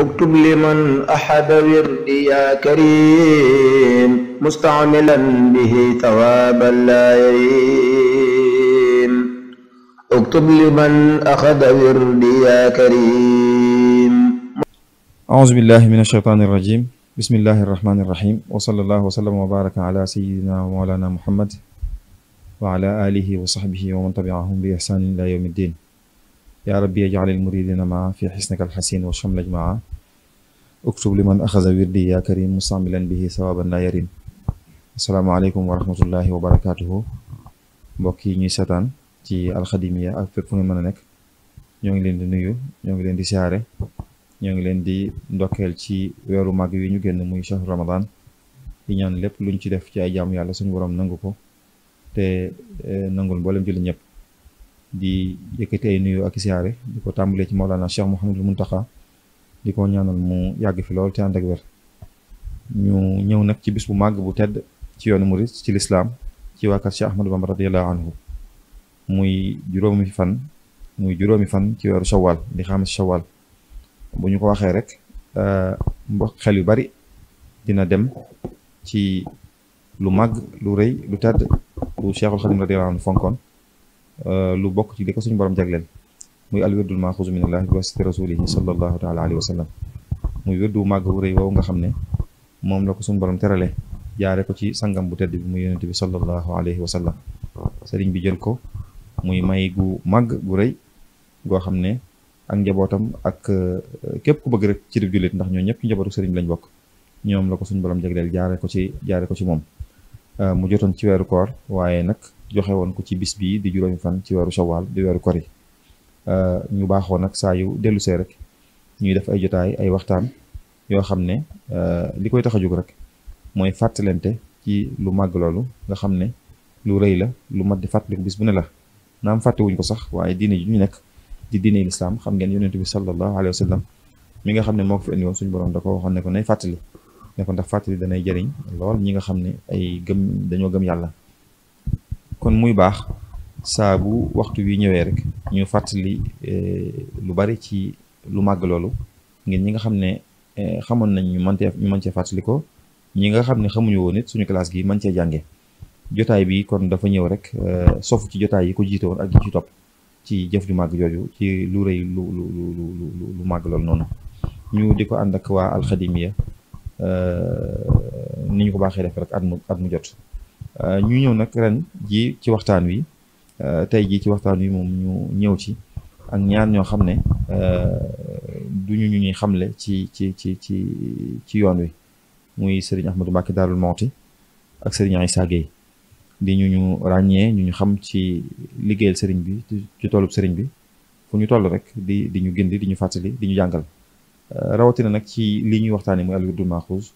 اكتب لمن أحد وردي يا كريم مستعملا به ثوابا لا يريم. اكتب لمن أخذ وردي يا كريم. أعوذ بالله من الشيطان الرجيم. بسم الله الرحمن الرحيم، وصلى الله وسلم وبارك على سيدنا ومولانا محمد وعلى آله وصحبه ومن تبعهم بإحسان إلى يوم الدين. يا ربي اجعل المريدين معا في حسنك الحسين والشمل معا. اكتب لمن أخذ وردي يا كريم مستعملا به ثوابا لا يرين. السلام عليكم ورحمة الله وبركاته. mbokk yi ñuy seetaan ci alxadimiya ak fépp fu ngeen mën a nekk ñoo ngi leen di nuyu, ñoo ngi leen di siyaare, ñoo ngi leen di ndokkeel ci weeru màgg wi ñu génn muy shahru ramadan. di ñaan lépp luñ ci def ci ay jaamu yàlla suñu borom nangu ko te nangul mboolem julli ñëpp. di yëkkati ay nuyu ak siyaare di ko tàmbalee ci Mawlana Cheikh Mouhamadul Muntaxa di ko ñaanal mu yàgg fi lool te ànd ak wér. ñu ñëw nag ci bis bu màgg bu tedd ci yoonu murid ci lislaam ci waa kër Cheikh Ahmadou Bamba radiyallahu anhu muy juróomi fan ci weeru shawwal di xamis shawwal. bu ñu ko waxee rek xel yu bari dina dem ci lu màgg lu rëy lu tedd lu Cheikhul Xadim radiyallahu anhu fonkoon, lu bokk ci li ko suñu borom jagleel muy al wirdul maaxuuzu minallahi bi wasiti rasulihi sallallahu taala alayhi wa sallam. muy wirdu màgg wu rëy woowu nga xam ne moom la ko suñu borom terale jaare ko ci sangam bu tedd bi muy yonent bi sallallahu alayhi wa sallam. sëriñ bi jël ko muy may gu màgg gu rëy goo xam ne ak njabootam ak képp ku bëgg rek ci dib jullit, ndax ñoo ñëpp ci njabootu sëriñ bi lañ bokk, ñoom la ko suñu borom jagleel jaare ko ci moom. mu jotoon ci weeru koor, waaye nag joxe woon ko ci bis bii di juróomi fan ci weeru shawwal di weeru kori. ñu baaxoo nag saa yu dellu see rek ñuy def ay jotaay ay waxtaan yoo xam ne li koy tax a jóg rek mooy fàttalente ci lu màgg loolu nga xam ne lu rëy la, lu mat di fàttaliku bis bu ne la. naam fàttewuñ ko sax, waaye diine ji ñu nekk di diine lislaam xam ngeen yonent bi sallallahu alayhi wa sallam mi nga xam ne moo ko fi indi woon suñu borom da ko waxoon ne ko nay fàttali, ne ko ndax fàttali danay jëriñ lool ñi nga xam ne dañoo gëm yàlla. kon muy baax saa bu waxtu wi ñëwee rek ñu fàttali lu bari ci lu màgg loolu ngeen ñi nga xam ne xamoon nañ ñu mën cee fàttali ko, ñi nga xam ne xamuñu woon it suñu classe gi mën cee jànge. jotaay bi kon dafa ñëw rek sofu ci jotaay yi ko jiite woon ak yi ci topp ci jëf ju màgg jooju ci lu rëy lu màgg loolu noonu. ñu di ko ànd ak waa alxadimiya ni ñu ko baaxee def rek at mu jot. ñu ñëw nag ren ji ci waxtaan wi, tey jii ci waxtaan wi moom ñu ñëw ci ak ñaar ñoo xam ne duñu ñu ñuy xamle ci yoon wi, muy Serigne Ahmadou Mbacké Daarul Mawti ak Serigne Issa Gueye di ñu ràññee ñu xam ci liggéeyal Serigne bi ci toolub Serigne bi fu ñu toll rek di ñu gindi di ñu fàttali di ñu jàngal. rawatina nag ci li ñuy waxtaanee muy al wirdul maaxuuz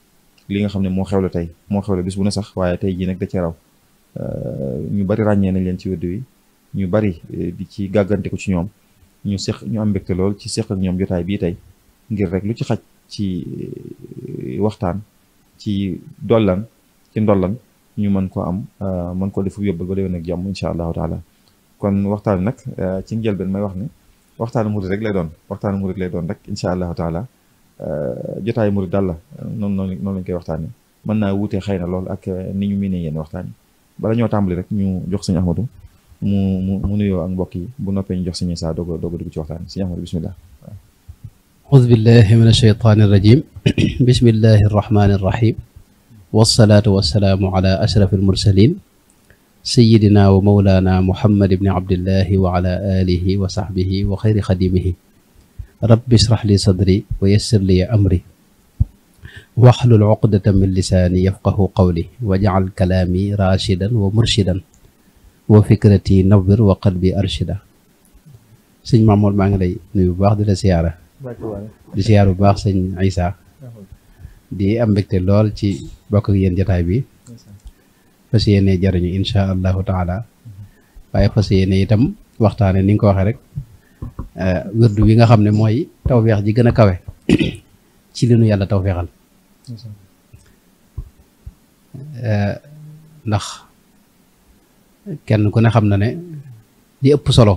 li nga xam ne moo xewle tey, moo xewle bis bu ne sax, waaye tey jii nag da cee raw. ñu bari ràññee nañ leen ci wirdu wi, ñu bari di ci gàggante ko ci ñoom, ñu am mbégte lool ci seq ak ñoom jotaay bii tey ngir rek lu ci xaj ci waxtaan ci ndollan ñu mën ko am, mën ko defu yóbbal ba déwén ak jàmm incha allahu taala. kon waxtaan nag ci njëlbeen may wax ne waxtaanu murid rek lay doon rek incha allahu taala. jotaayu murid daal la noonu lañ koy waxtaanee, mën naa wuutee xëy na lool ak ni ñu miinee yenn waxtaan yi. bala ñoo tàmbali rek ñu jox sëñ Ahmadou mu nuyoo ak mbokk yi, bu noppee ñu jox sëñ Issa doog a dugg ci waxtaan sëñ Ahmadou bismillah. auzu billahi min ashaytaani rajim bismillahi arrahmani arrahim wassalaatu wassalaamu ala ashraf almursalin sayidina wa mawlana muhammad ibni abdillahi wa ala alihi wa sahbihi wa xayri xadimihi rabbi israh li sadri wa yassir li amri waxlul uqdatan min lisaani yafqahu qawli waj'al kalaami rashidan wa murshidan wa fikrati nawwir wa qalbi arshida. sëñ Mamour maa ngi lay nuyu bu baax di la siyaara di siyaar bu baax sëñ Issa di am mbégte lool ci bokk ak yéen jotaay bi, fas yéene jariñu insha allahu taala, waaye fas yéene itam waxtaane ni nga ko waxee rek wirdu wi nga xam ne mooy tawfeex ji gën a kawe ci li nu yàlla tawfeexal. ndax kenn ku ne xam na ne li ëpp solo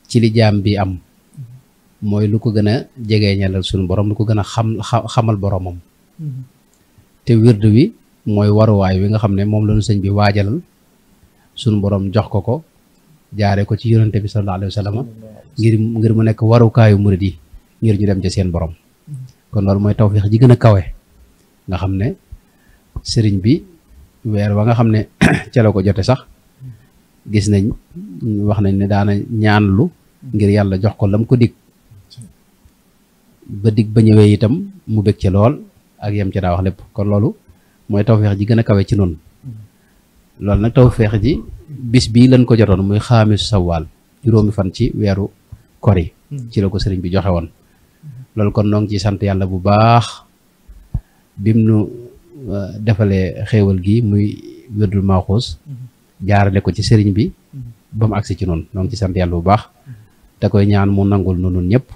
ci li jaam bi am mooy lu ko gën a jegeeñalal suñu borom, lu ko gën a xamal boromam. te wird wi mooy waruwaay wi nga xam ne moom la ñu sëñ bi waajalal suñu borom jox ko jaare ko ci yonente bi sallallahu alayhi wa sallam ngir mu nekk warukaayu murid yi ngir ñu dem ci seen borom. kon loolu mooy tawfeex ji gën a kawe nga xam ne sëriñ bi weer wa nga xam ne ca la ko jote sax gis nañ wax nañ ne daana ñaanlu ngir yàlla jox ko lam ko dig ba dig ba ñëwee itam mu bëgg ci lool ak yem ci daa wax lépp. kon loolu mooy tawfeex ji gën a kawe ci noonu. loolu nag tawfeex ji bis bii lañ ko jotoon muy xaamisu sawaal juróomi fan ci weeru kor yi ci la ko sëriñ bi joxe woon. loolu kon noo ngi ciy sant yàlla bu baax bim nu defalee xéewal gi muy wirdul Maxuus jaarale ko ci sëriñ bi ba mu agsi ci noonu. noo ngi ci sant yàlla bu baax te koy ñaan mu nangul nu nun ñëpp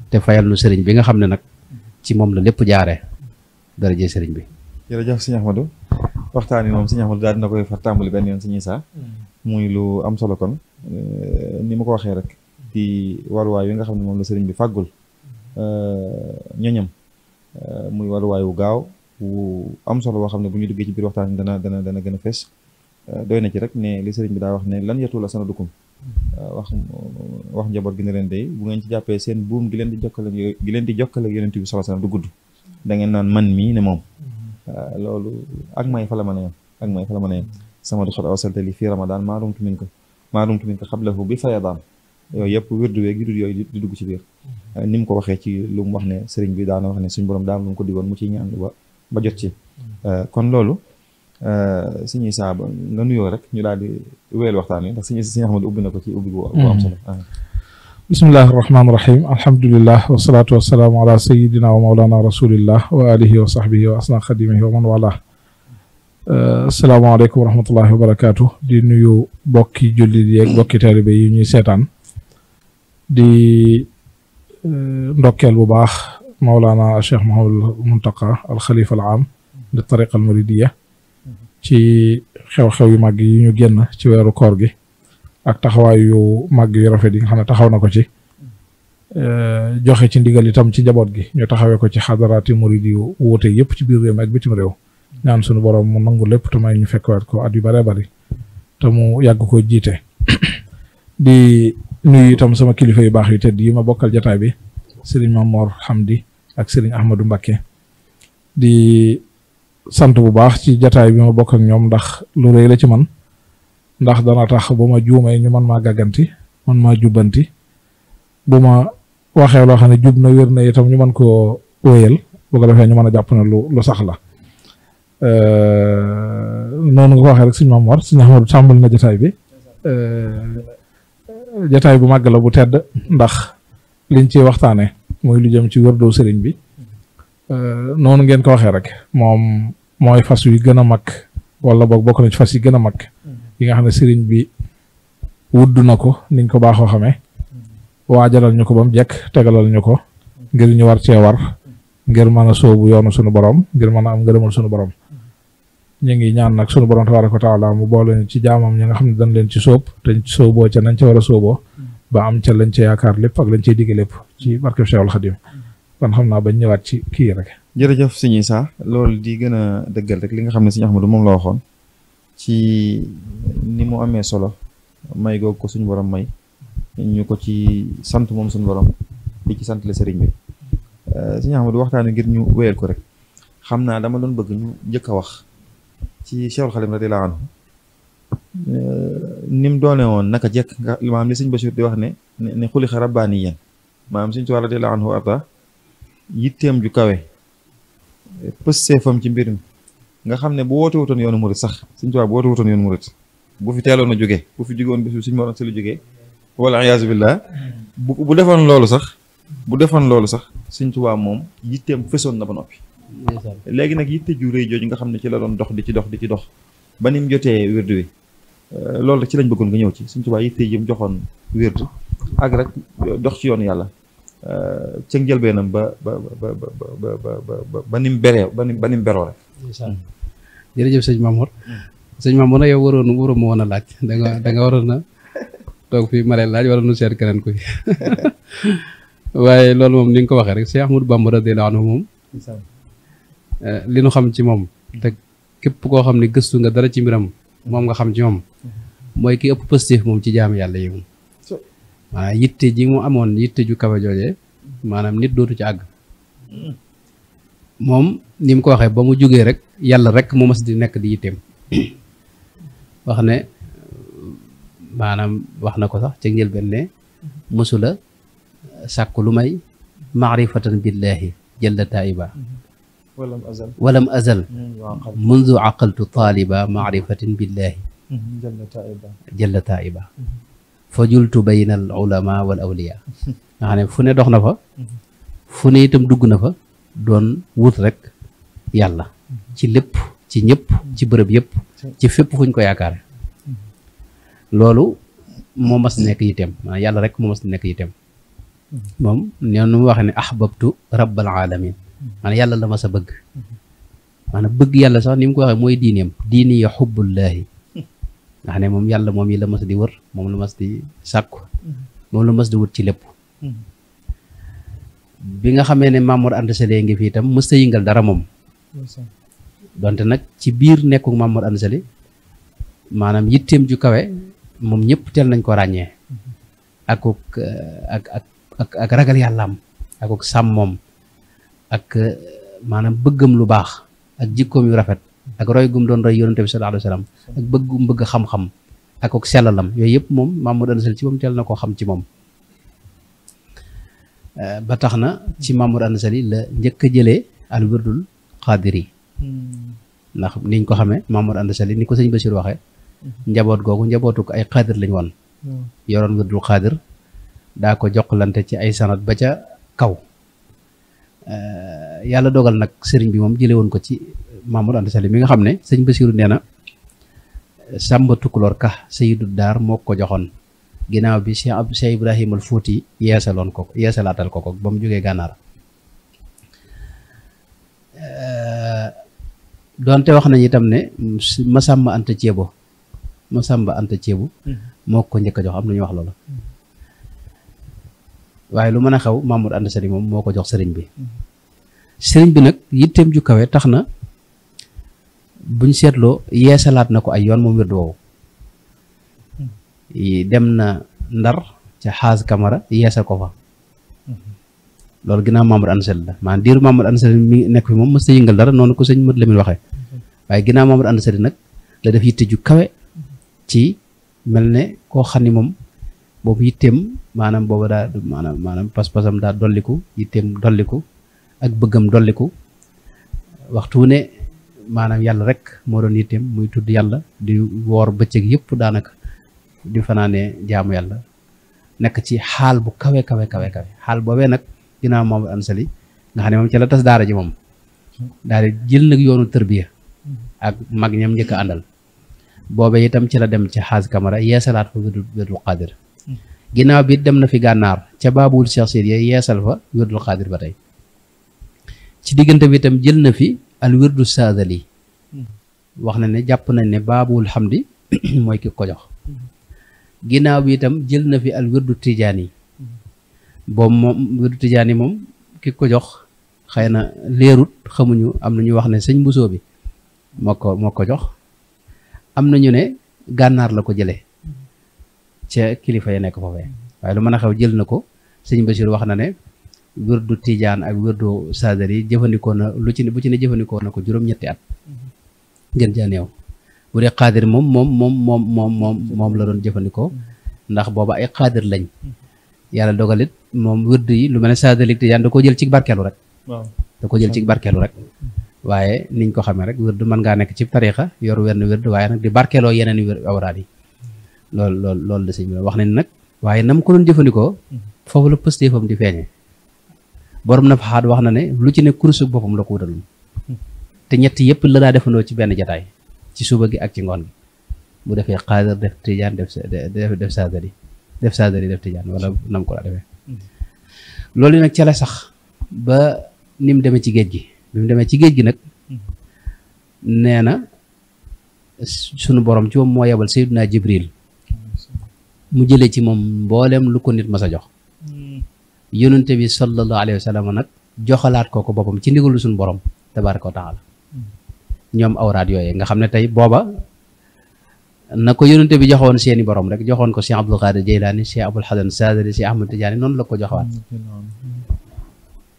te fayal nu sëriñ bi nga xam ne nag ci moom la lépp jaare daraje sëriñ bi. jërëjëf sëñ Ahmadou waxtaan wi moom sëñ Ahmadou daal dina koy far tàmbali benn yoon sëñ Issa muy lu am solo kon ni ma ko waxee rek di waruwaay yi nga xam ne moom la sëriñ bi fàggul ñoñam muy waruwaay wu gaaw wu am solo boo xam ne bu ñu duggee ci biir waxtaan dana gën a fees doy na ci rek ne li sëriñ bi daa wax ne lan yetu la sanadukum wax njaboot gi ne leen day bu ngeen ci jàppee seen buum gi leen di jokkale yonent bi sallallahu alayhi wasallam du gudd da ngeen naan man mii ne moom loolu ak may fa la mën a yem sama du xot awsaltali fii ramadan maarumtu min ko xablahu bi fayadaan yooyu yëpp wirdu weeg yudul yooyu di dugg ci biir ni mu ko waxee ci lu mu wax ne sëriñ bi daana wax ne suñ borom daam lu mu ko digoon mu ciy ñaan ba jot ci kon loolu suñuy saaba nga nuyoo rek ñu daal di wéyal waxtaan wi ndax suñu Ahmadu ubbi na ko ci ubbi bu am solo. bismillahi rahmaani rahim alhamdulillah wasalaatu wasalaamu ala sayidina wa maulana rasulillah wa alihi wa sahbihi wa asna xadimihi wa man wala. asalaamaaleykum wa rahmatullahi wa barakaatu di nuyu bokki jullit yeeg bokki taalibe yi ñuy seetaan di ndokkeel bu baax maulana cheikh Mouhamadul Muntaqa al xalifa al aam li tariqa al muridiya ci xew-xew yu màgg yi ñu génn ci weeru koor gi ak taxawaay yu màgg yu rafet yi nga xam ne taxaw na ko ci joxe ci ndigal itam ci njaboot gi ñu taxawee ko ci xadaraati muridi yu wuute yëpp ci biir réew mi ak bitim réew ñaan suñu borom mu nangu lépp te may ñu fekkwaat ko at yu bare bari te mu yàgg ko jiite di nuyu itam sama kilifa yu baax yu tedd yi ma bokkal jataay bi sëriñ Mamor Hamdi ak sëriñ Ahmadou Mbacké di sant bu baax ci jataay bi ma bokk ak ñoom ndax lu rëy la ci man ndax dana tax bu ma juumee ñu man maa gàgganti man maa jubbanti bu ma waxee loo xam ne jub na wér na itam ñu mën koo wéyal bu ko defee ñu mën a jàpp ne lu sax la noonu nga ko waxee rek suñu Maam Mor suñu Ahmadu tàmbali na jataay bi jataay bu màgg la bu tedd ndax liñ ci waxtaane mooy lu jëm ci wërdoo sëriñ bi noonu ngeen ko waxee rek moom mooy fas yu gën a mag wala boog bokk na ci fas yi gën a mag yi nga xam ne sëriñ bi wudd na ko niñ ko baaxoo xamee waajalal ñu ko ba mu jekk tegalal ñu ko ngir ñu war cee war ngir mën a sóobu yoonu sunu borom ngir mën a am ngërëmal sunu borom ñu ngi ñaan nag sunu borom tabaaraka wa taala mu boole ñu ci jaamam ñi nga xam ne dañ leen ci sóob te sóoboo ca nañ ca war a sóoboo ba am ca lañ ca yaakaar lépp ak lañ cay digge lépp ci barkeb Cheikhul Khadim kon xam naa bañ ñëwaat ci kii rek. jërëjëf sëñ Issa loolu di gën a dëggal rek li nga xam ne sëñ Ahmadu moom la waxoon ci ni mu amee solo may googu ko suñu borom may ñu ko ci sant moom suñu borom di ci sant la sëriñ bi sëñ Ahmadu waxtaane ngir ñu wéyal ko rek xam naa dama doon bëgg ñu njëkk a wax ci Cheikhul Khadim radiyallahu anhu ni mu doone woon naka jekk nga maanaam li sëñ Bachir di wax ne xuliqa rabbaaniyan maanaam sëñ Tuubaa radiyallahu anhu arda yitteem ju kawe pësseefam ci mbir mi nga xam ne bu woote wutoon yoonu murit sax sëñ Tuubaa bu woote wutoon yoonu murit bu fi teeloon a jógee bu fi jóge woon bis bi suñu moroon si lu jógee wala iyaazu billah bu defoon loolu sax sëñ Tuubaa moom yitteem fesoon na ba noppi léegi nag yitte ju rëy jooju nga xam ne ci la doon dox di ci dox ba ni mu jotee wérdu wi loolu rek ci lañ bëggoon nga ñëw ci sëñ Tuubaa yitte yi mu joxoon wérdu ak rek dox ci yoonu yàlla ca njëlbeenam ba ni mu beree ba ni mu beroo rek. jërëjëf sëñ Mamour nag yow waroon ma woon a laaj da nga waroon a toog fii ma lay laaj wala nu seet keneen kuy waaye loolu moom ni nga ko waxee rek Cheikh Ahmadou Bamba radiyallahu anhu moom li nu xam ci moom te képp koo xam ne gëstu nga dara ci mbiram moom nga xam ci moom mooy ki ëpp positif moom ci jaam yàlla yi moom maanaam yitte ji mu amoon yitte ju kawe joojee maanaam nit dootu ci àgg moom ni mu ko waxee ba mu jógee rek yàlla rek mu mas di nekk di yitteem wax ne maanaam wax na ko sax ca njëlbeen ne mësula sàkk lu may maarifatan billahi jalla taiba walam azal mundu aqaltu taaliba maarifatin billahi jalla taiba fa jultu bayna al ulama wal awliya nga xam ne fu ne dox na fa fu ne itam dugg na fa doon wut rek yàlla ci lépp ci ñëpp ci bërëb yëpp ci fépp fuñ ko yaakaare loolu moo mas nekk yitteem maanaam yàlla rek moo mas nekk yitteem moom nee nu mu waxee ne ahbabtu rabbal alamin maanaam yàlla la mas a bëgg maanaam bëgg yàlla sax ni mu ko waxee mooy diineem diini ya xubbullaahi nga xam ne moom yàlla moom yi la mas di wër moom la mas di sàkku moom la mas di wut ci lépp bi nga xamee ne Mamour Anta Sali ngi fi itam mës ta yëngal dara moom donte nag ci biir nekku Mamour Anta Sali maanaam yitteem ju kawe moom ñëpp teel nañ ko ràññee ak ragal yàllaam ak sàmmoom ak maanaam bëggam lu baax ak jikkoom yu rafet ak roy gum doon roy yonente bi sallallahu alayhi wa sallam ak bëggum bëgg xam-xam ak sellalam yooyu yëpp moom Mamour Anta Sali ci moom teel na koo xam ci moom ba tax na ci Mamour Anta Sali la njëkk a jëlee al wirdul xaadiri ndax niñ ko xamee Mamour Anta Sali ni ko sëñ Bachir waxee njaboot googu njabootu ko ay xaadir lañ woon yoroon wirdul xaadir daa ko jokkalante ci ay sanat ba ca kaw yàlla dogal nag sëriñ bi moom jële woon ko ci Mamour Anta Sali mi nga xam ne sëñ Bachir nee na Sàmba Tukulóor Ka Sayyidu Daar moo ko joxoon ginnaaw bi Cheikh Ibrahima al Fuuti yeesalaatal ko ba mu jógee gànnaar doonte wax nañu itam ne Masamba Anta Ceebo moo ko njëkk a jox am na ñu wax loolu waaye lu mën a xew Mamour Anta Sali moom moo ko jox sëriñ bi nag yitteem ju kawe tax na buñ seetloo yeesalaat na ko ay yoon moom wirdu woowu dem na Ndar ca xaas Camara yeesal ko fa loolu ginnaaw Mamour Anta Sali la maanaam diiru Mamour Anta Sali mi nekk fi moom mës ta yëngal dara noonu ko sëñ Mat Lamin waxee waaye ginnaaw Mamour Anta Sali nag la def yitte ju kawe ci mel ne koo xam ni moom boobu yitteem maanaam booba daa maanaam pas-pasam daa dolliku yitteem dolliku ak bëggam dolliku waxtu ne maanaam yàlla rek moo doon yitteem muy tudd yàlla di woor bëccëg yëpp daanaka di fanaanee jaamu yàlla nekk ci xaal bu kawe xaal boobee nag ginnaaw Mamour Anta Sali nga xam ne moom ci la tas daara ji moom daal di jël nag yoonu tërbiya ak mag ñam njëkk a àndal boobee itam ci la dem ci xaas Camara yeesalaat fa wirdul xaadir ginnaaw bi dem na fi gànnaar ca baabul Cheikh Sidiya yeesal fa wirdul xaadir ba tey ci diggante bi itam jël na fi al wirdu saadali wax na ne jàpp nañ ne baabul xamdi mooy ki ko jox ginnaaw bi itam jël na fi al wirdu tijaani boobu moom wirdu tijaani moom ki ko jox xëy na leerut xamuñu am na ñu wax ne sëñ Mbusoo bi moo ko jox am na ñu ne gànnaar la ko jëlee ca kilifa ya nekk foofee waaye lu mën a xew jël na ko sëñ Bachir wax na ne wirdu tijaan ak wirdu saadali jëfandikoo na bu ci ne jëfandikoo na ko juróom-ñetti at gën jaa néew bu dee xaadir moom la doon jëfandikoo ndax booba ay xaadir lañ yàlla dogalit moom wirdu yi lu mel ne saadali tijaan da ko jël ci barkeelu rek waaye niñ ko xamee rek wirdu mën ngaa nekk ci tariixa yor wenn wirdu waaye nag di barkeeloo yeneen awraad yi loolu la sëñ bi wax nañ nag waaye nam ko doon jëfandikoo foofu la pëstéefam di feeñee borom na faxaat wax na ne lu ci ne kursu boppam la ko wutaloon te ñett yëpp la daa defandoo ci benn jataay ci suba gi ak ci ngoon gi bu defee xaadir def tijaan def saadali def tijaan wala nam ko daa defee loolu nag ca la sax ba ni mu demee ci géej gi bi mu demee ci géej gi nag nee na sunu borom ci moom moo yebal Seydina Jibril mu jëlee ci moom mboolem lu ko nit mas a jox yonente bi sallallahu alayhi wa sallam nag joxalaat ko boppam ci ndigalu suñu borom tabaraka wa taala ñoom awraad yooyu nga xam ne tey booba na ko yonente bi joxoon seeni borom rek joxoon ko Cheikh Abdul Qadir Jeylaani Cheikh Abul Hasan Sadali Cheikh Ahmad Tijaani noonu la ko joxawaat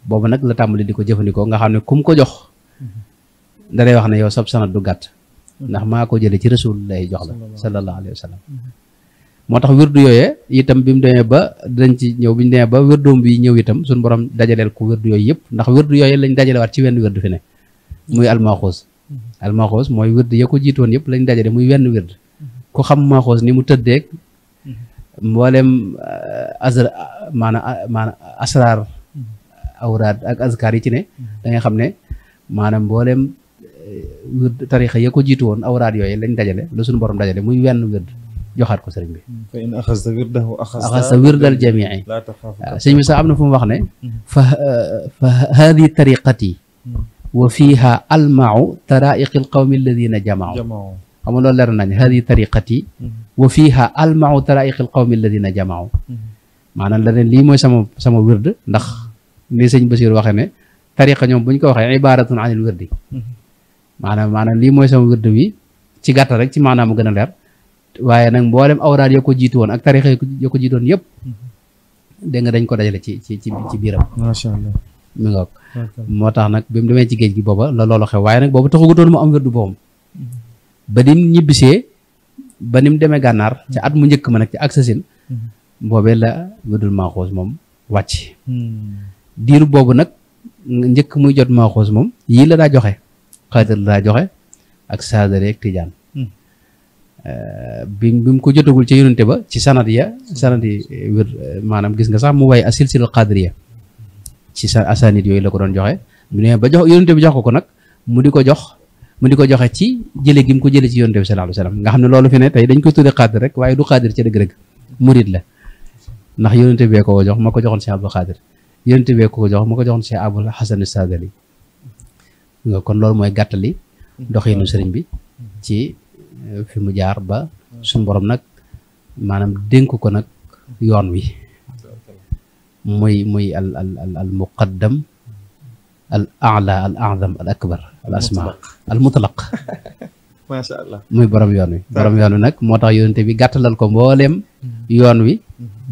boobu nag la tàmbali di ko jëfandikoo nga xam ne kum ko jox dalay wax ne yow sab sanad du gàtt ndax maa ko jële ci Rasulullah jox la sallallahu alayhi wa sallam moo tax wirdu yooyee itam bi mu demee ba dañ ci ñëw bi ñu demee ba wirdoom bi ñëw itam suñu borom dajaleel ko wirdu yooyu yëpp ndax wirdu yooyee lañ dajalewaat ci wenn wirdu fi ne muy almaxoos mooy wirdu ya ko jiitoon yëpp lañ dajale muy wenn wirdu ku xam maaxoos ni mu tëddeeg mboolem maanaam asraar awraad ak azkar yi ci ne da nga xam ne maanaam mboolem wirdu tarixa ya ko jiitu woon awraad yooyu lañ dajale la suñu borom dajale muy wenn wirdu joxaat ko sëriñ bi fa in axasta wirdahu axasta wirdal jamii waaw sëñ bi sax am na fu mu wax ne fa haadi tariqati wa fiha almau taraiqi alqawmi alladina jamaau xam nga loolu leer nañ haadi tariqati wa fiha almau taraiqi alqawmi alladina jamaau maanaam la ne lii mooy sama wird ndax ni sëñ Basiir waxee ne tariqa ñoom bu ñu ko waxee ibaratun anil wirdi maanaam lii mooy sama wird wi ci gàttal rek ci maanaam mu gën a leer waaye nag mboolem awraad ya ko jiitu woon ak tarixa ya ko jiitu woon yëpp dégg nga dañ ko dajale ci biiram macha allah mi nga moo tax nag bi mu demee ci géej gi booba la loolu xew waaye nag boobu taxagutoon mu am wirdu boppam ba nim ñibbisee ba ni mu demee gànnaar ca at mu njëkk ma nag ci ak sasin boobee la wirdul maaxoos moom wàcc diiru boobu nag njëkk muy jot maaxoos moom yii la daa joxe xaadir la daa joxe ak saadare ak tijaan bi mu ko jotagul ci yonente ba ci sanad yi wér maanaam gis nga sax mu way asilsilal qadriya ci sa asanid yooyu la ko doon joxe bu ne ba jox yonente bi jox ko nag mu di ko joxe ci jële gi mu ko jële ci yonente bi sallallahu alayhi wasallam nga xam ne loolu fi ne tey dañ koy tudde xaadir rek waaye du xaadir ci dëgg-dëgg murid la ndax yonente bee ko jox ma ko joxoon Cheikh Abdul Xaadir yonente bee ko jox ma ko joxoon Cheikh Abul Hasan Sadali nga kon loolu mooy gàttali doxinu sëriñ bi ci fi mu jaar ba suñu borom nag maanaam dénk ko nag yoon wi muy al muqaddam al a'la al a'zam al akbar al asma al mutlaq macha allah muy borom yoon wi nag moo tax yonente bi gàttalal ko mbooleem yoon wi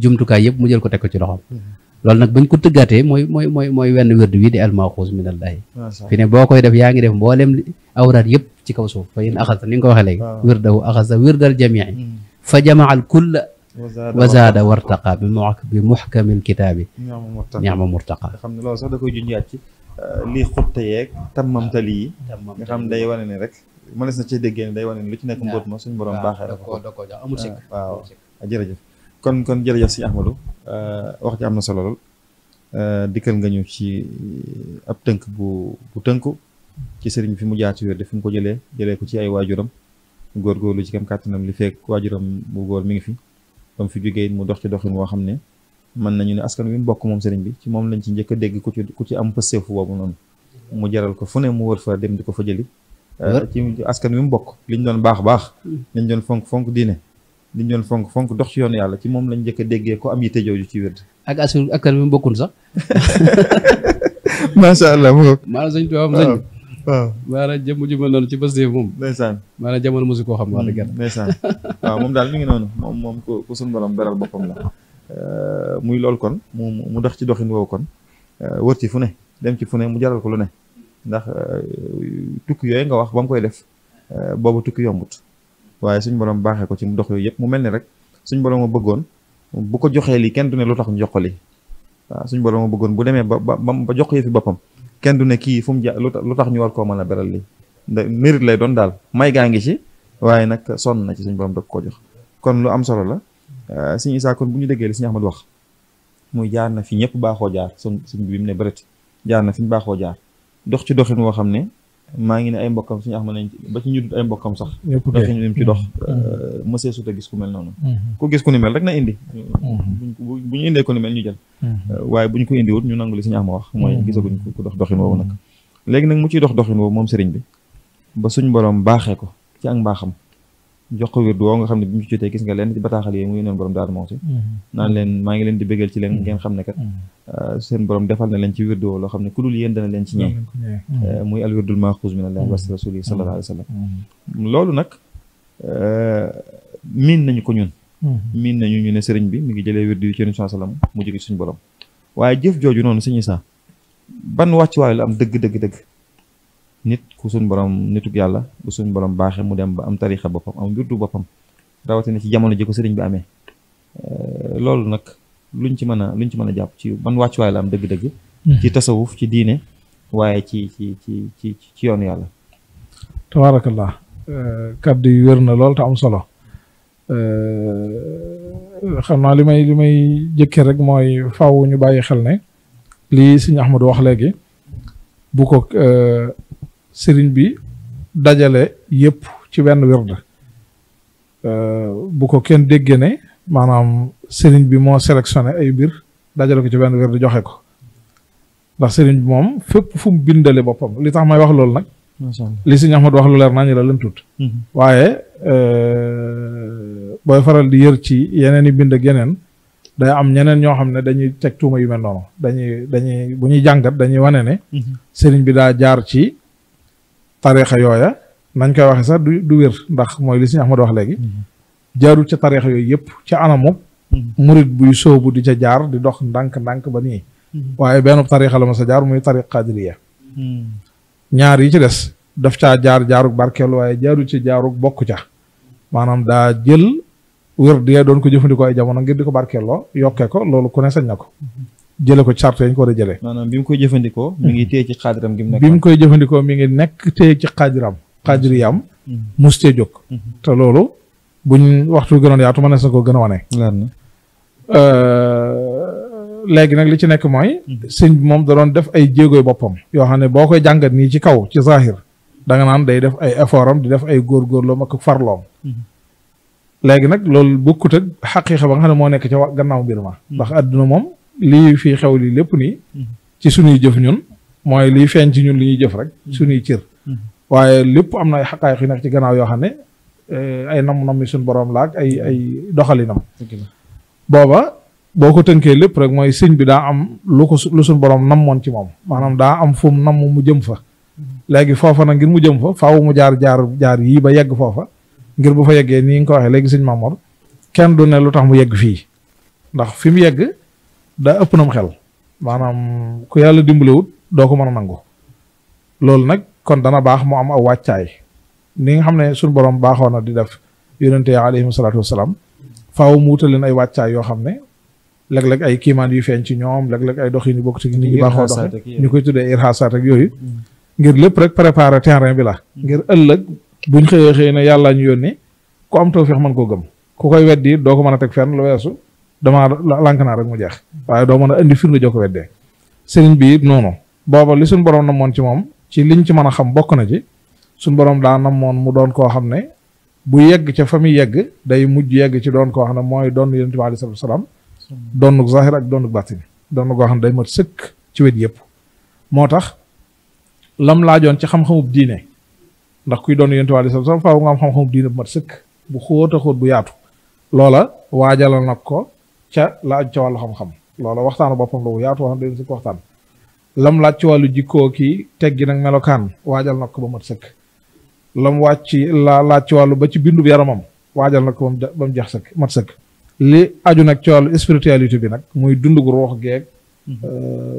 jumtukaay yëpp mu jël ko teg ko ci loxoom loolu nag bañ ko tëggaatee mooy wenn wérdu wi di al maxuus min allahi fi ne boo koy def yaa ngi def mbooleem awraat yëpp ci kaw suuf fa in axasta ni nga ko waxee léegi wirdahu axasta wirdal jamii fa jamaa al kulla wa zaada wartaqa bi muxkamil kitaabi ni'ma murtaqa xam ne loolu sax da koy junjaat ci lii xutta yeeg tammamtali yi nga xam day wane ne rek mënees na ci déggee ne day wane ne lu ci nekk mbóot ma suñu borom baaxee da ko jox amul sikk waaw jërëjëf kon jërëjëf si Ahmadou wax ji am na solo lool dikkal nga ñu ci ab tënk bu tënku ci sëriñ fi mu jaar ci wér de fi mu ko jëlee ko ci ay waajuram góorgóorlu ci kam kàttanam li fekk waajuram bu góor mi ngi fi ba mu fi jógee mu dox ci doxin woo xam ne mën nañu ne askan wi mu bokk moom sëriñ bi ci moom lañ ci njëkk a dégg ku ci am pësteefu boobu noonu mu jaral ko fu ne mu wër fa dem di ko fa jëli ci askan wi mu bokk liñ doon baax liñ doon fonk diine liñ doon fonk dox ci yoonu yàlla ci moom lañ njëkk a déggee ko am yitte jooju ci wér ak askan wi mu bokkul sax macha allah mu ngoog maanaam sëñ Tuubaa sëñ waaw maanaam jëmm ju mel noonu ci pësteef moom ndeysaan maanaam jamono mosu koo xam wax dëgg ndeysaan waaw moom daal mi ngi noonu moom ku suñu borom beral boppam la muy loolu kon mu dox ci doxin woowu kon wër ci fu ne dem ci fu ne mu jaral ko lu ne ndax tukki yooyu nga wax ba mu koy def boobu tukki yombut waaye suñ borom baaxee ko ci mu dox yooyu yëpp mu mel ni rek suñ borom a bëggoon bu ko joxee lii kenn du ne lu tax ñu jox ko lii waaw suñ borom a bëggoon bu demee ba jox ko yëfi boppam kenn du ne kii fu mu lu tax ñu war koo mën a beral lii mérite lay doon daal may gaa ngi ci waaye nag sonn na ci suñ borom dog koo jox kon lu am solo la suñu Isaa kon bu ñu déggee li suñu Ahmadu wax muy jaar na fi ñëpp baaxoo jaar suñ bi mu ne bëreet jaar na fi ñu baaxoo jaar dox ci doxin woo xam ne maa ngi ne ay mbokkam suñu Ahmadu nañ ba ci ñu dut ay mbokkam sax doxin lim ci dox mësee suta gis ku mel noonu ku gis ku ni mel rek na indi bu ñu indee ku ni mel ñu jël waaye bu ñu ko indiwut ñu nangu li suñu Ahmadu wax mooy gisaguñ ku dox doxin woowu nag léegi nag mu ciy dox doxin woowu moom sëriñ bi ba suñ borom baaxee ko ci ak mbaaxam jox ko wirdu woo nga xam ne bi mu ci jotee gis nga leen ci bataaxal yi muy neen borom Daaru Muxti naan leen maa ngi leen di bégal ci leen ngeen xam ne kat seen borom defal na leen ci wirdu woo loo xam ne ku dul yéen dana leen ci ñee muy al wirdul maaxuuz min allahi wa rasuuli sallallahu alayhi wa sallam loolu nag miin nañu ko ñun miin nañu ñu ne sëriñ bi mi ngi jëlee wirdu yi ci Yonent bi sallam mu jóge suñu borom waaye jëf jooju noonu Sëñ Issa ban wàccuwaay la am dëgg nit ku suñ borom nituk yàlla ku suñ borom baaxee mu dem ba am tarixa boppam am wirdu boppam rawatina ci jamono ji ko sëriñ bi amee loolu nag luñ ci mën a jàpp ci ban wàccuwaay la am dëgg-dëgg ci tasawuf ci diine waaye ci yoonu yàlla tabaarakallah kaddu yi wér na lool te am solo xam naa li may jëkke rek mooy faaw ñu bàyyi xel ne lii Sëñ Ahmadu wax léegi bu ko sëriñ bi dajale yëpp ci benn wird bu ko kenn déggee ne maanaam sëriñ bi moo sélectionné ay mbir dajale ko ci benn wird joxe ko ndax sëriñ bi moom fépp fu mu bindale boppam li tax may wax loolu nag li Sëñ Ahmadu wax lu leer naa ñu la lën tut waaye booy faral di yër ci yeneen i bind ak yeneen day am ñeneen ñoo xam ne dañuy teg tuuma yu mel noonu dañuy bu ñuy jàngat dañuy wane ne sëriñ bi daa jaar ci tariixa yooya nañ koy waxe sax du wér ndax mooy li Sëñ Ahmadu wax léegi jaarul ca tariixa yooyu yëpp ca anamu murit buy sóobu di ca jaar di dox ndànk-ndànk ba nii waaye benn tariixa la ma sa jaar muy tariixa qaadiriya ñaar yi ci des daf caa jaarug barkeelu waaye jaarul ci jaarug bokk ca maanaam daa jël wér di doon ko jëfandikoo ay jamono ngir di ko barkeeloo yokkee ko loolu ku ne sañ na ko jële ko ci charte yañ ko war a jëlee maanaam bi mu koy jëfandikoo mi ngi téye ci xaadiram gi mu nekk bi mu koy jëfandikoo mi ngi nekk téye ci xaadiriyam mustee jóg te loolu buñ waxtu gënoon yaatu ma ne sa ko gën a wane léegi nag li ci nekk mooy sëñ bi moom da doon def ay jéegoy boppam yoo xam ne boo koy jàngat nii ci kaw ci zahir da nga naan day def ay effort am di def ay góorgóorloom ak farloom léegi nag loolu bokkut ak xaqiiqa ba nga xam ne moo nekk ca gannaaw mbir ma ndax àdduna moom lii fii xew lii lépp nii ci suñuy jëf ñun mooy liy feeñ ci ñun li ñuy jëf rek suñuy cër waaye lépp am na ay xaqaayiq yu nekk ci gannaaw yoo xam ne ay nam-nam yi suñu borom laag ay doxalinam booba boo ko tënkee lépp rek mooy sëñ bi daa am lu suñu borom namoon ci moom maanaam daa am fu mu namm mu jëm fa léegi foofa nag ngir mu jëm fa faaw mu jaar yii ba yegg foofa ngir bu fa yeggee nii nga ko waxee léegi sëñ Mamoor kenn du ne lu tax mu yegg fii ndax fi mu yegg daa ëpp nam xel maanaam ku yàlla dimbalewut doo ko mën a nangu loolu nag kon dana baax mu am aw wàccaay ni nga xam ne suñu borom baaxoon na di def yonente yi alayhim salaatu wasalaam faaw mu wutal leen ay wàccaay yoo xam ne léeg-léeg ay kiimaan yu feeñ ci ñoom léeg-léeg ay doxin yu bokk ci nit ñi baaxoo doxe ñu koy tuddee irhaasaat ak yooyu ngir lépp rek préparer terrain bi la ngir ëllëg buñ xëyee ne yàlla ñu yónni ku am tawfeex mën koo gëm ku koy weddi doo ko mën a teg fenn lu weesu damaa lànk naa rek mu jeex waaye doo mën a indi firnde joo ko weddee sëriñ bi it noonu booba li suñ borom namoon ci moom ci liñ ci mën a xam bokk na ci suñ borom daa namoon mu doon koo xam ne bu yegg ca fa muy yegg day mujj yegg ci doon koo xam ne mooy doon yonent bi alayhi salaatu salaam doonuk zahir ak doonuk batin doon koo xam ne day mat sëkk ci wet yëpp moo tax lam laajoon ci xam-xamub diine ndax kuy doon yonent bi alayhi salaatu salaam faaw nga am xam-xamub diine bu mat sëkk bu xóot a xóot bu yaatu loola waajalal nag ko ca la aju ca wàllu xam-xam loola waxtaanu boppam la bu yaatu wax day sëkk waxtaan lam laaj ci wàllu jikkoo kii teggi nag melokaan waajal nag ko ba mat sëkk lam wàcc la laaj ci wàllu ba ci bindu yaramam waajal nag ko ba mu jeex sëkk mat sëkk li aju nag ci wàllu spiritualité bi nag muy dund gu ruux geeg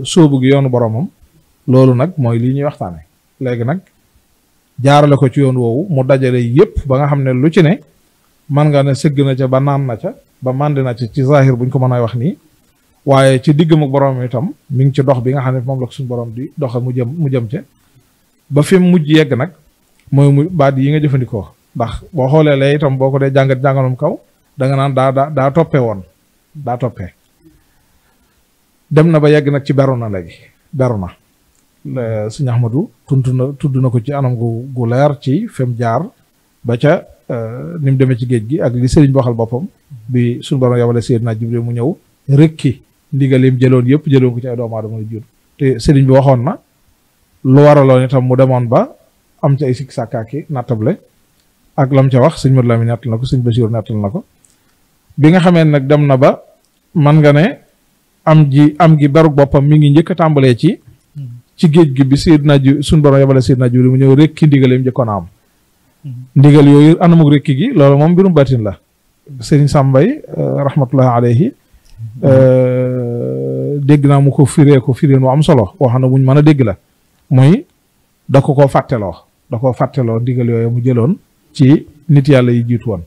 sóobu gi yoonu boromam loolu nag mooy lii ñuy waxtaane léegi nag jaarale ko ci yoon woowu mu dajale yépp ba nga xam ne lu ci ne man nga ne sëgg na ca ba naan na ca ba màndi na ca ci zahir buñ ko mën a wax nii waaye ci diggam ak borom itam mi ngi ci dox bi nga xam ne moom la ko suñu borom di doxe mu jëm ca ba fi mu mujj yegg nag mooy mu baat yi nga jëfandikoo ndax boo xoolee lee itam boo ko dee jàngalum kaw da nga naan daa toppee woon daa toppee dem na ba yegg nag ci beru na léegi beru na sëñ Ahmadu tudd na ko ci anam gu leer ci fem jaar ba ca ni mu demee ci géej gi ak li sëriñ bi waxal boppam bi suñu borom yabale Seydina Jibril mu ñëw rëkki ndigalim jëloon yëpp jëloon ko ci ay doomu aadama la jur te sëriñ bi waxoon na lu waraloon itam mu demoon ba am ci ay sikk sàkkaaki nattable ak lam ca wax sëñ Modou Lamine nettal na ko sëñ Bachir nettal na ko bi nga xamee nag dem na ba man nga ne am gi berug boppam mi ngi njëkk a tàmbalee ci géej gi bi Seydina ji suñ borom yebale Seydina Jibril mu ñëw rekki ndigaleem njëkkoon a am ndigal yooyu anamuk rekki gi loolu moom mbirum batin la sëriñ Sàmbay rahmatullahi alayhi dégg naa mu ko fireen mu am solo woo xam ne muñ mën a dégg la muy da ko fàtteloo ndigal yooyu mu jëloon ci nit yàlla yi jiitu woon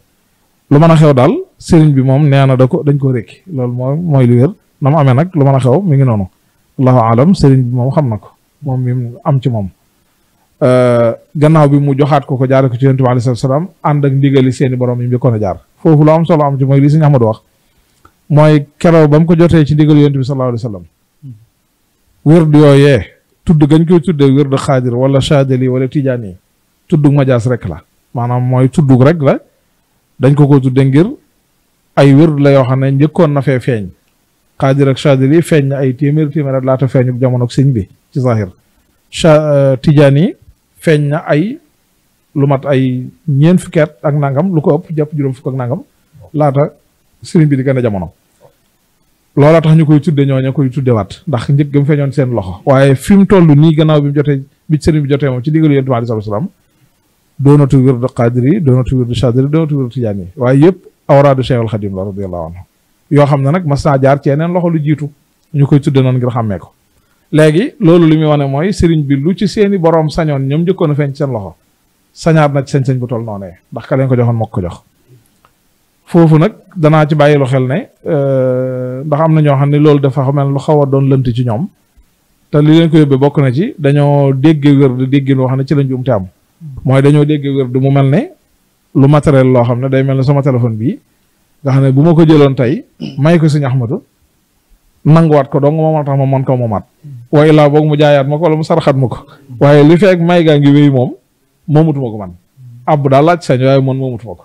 lu mën a xew daal sëriñ bi moom nee na dañ ko rekki loolu mooy lu wér na mu amee nag lu mën a xew mi ngi noonu allahu alam sëriñ bi moom xam na ko moom mi am ci moom gannaaw bi mu joxaat ko jaare ko ci yonent bi alayhi salaam ànd ak ndigali seeni borom yi njëkkoon a jaar foofu lu am solo am ci mooy li sëñ Ahmadu wax mooy keroog ba mu ko jotee ci ndigal yonent bi sallallahu alayhi wa sallam wërd yooyee tudd gañ koy tuddee wërd xaadir wala chadeli wala tijaan yi tuddug majaas rek la maanaam mooy tuddug rek la dañ ko tuddee ngir ay wërd la yoo xam ne njëkkoon na fee feeñ xaadir ak chadeli feeñ na ay téeméer laata feeñu jamono sëñ bi ci zahir tijaan yi feeñ na ay lu mat ay ñeent fukki at ak nangam lu ko ëpp jàpp juróom fukk ak nangam laata sëriñ bi di gën a jamono loola tax ñu koy tudde ñooñu koy tuddewaat ndax njëkk ga mu feeñoon seen loxo waaye fi mu toll nii gannaaw bi mu jotee bi sëriñ bi jotee moom ci digalu yonent bi alayhi salaam doonatu wirdu qaadir yi doonatu wirdu chadiri doonatu wirdu tijaan yi waaye yëpp awraadu Cheikhul Xadim la radiyallahu anhu yoo xam ne nag mas naa jaar ci yeneen loxo lu jiitu ñu koy tudde noonu ngir xàmmee ko léegi loolu li muy wane mooy sëriñ bi lu ci seeni borom sañoon ñoom njëkkoon a feeñ ci seen loxo sañaat na ci sañ-sañ bu toll noonee ndax ka leen ko joxoon moo ko jox foofu nag danaa ci bàyyi lu xel ne ndax am na ñoo xam ne loolu dafa mel lu xaw a doon lënt ci ñoom te li leen ko yóbbee bokk na ci dañoo dégge wér di déggin loo xam ne ci lañ juum te am mooy dañoo dégge wér di mu mel ne lu matériel loo xam ne day mel ne sama téléphone bii nga xam ne bu ma ko jëloon tey may ko sëñ Ahmadu nanguwaat ko dong moo tax ma mën ko moomaat waaye laa boog mu jaayaat ma ko wala mu saraxat ma ko waaye li fekk may gaa ngi wéy moom moomutuma ko man abbu daal laaj sañ waaye man moomutuma ko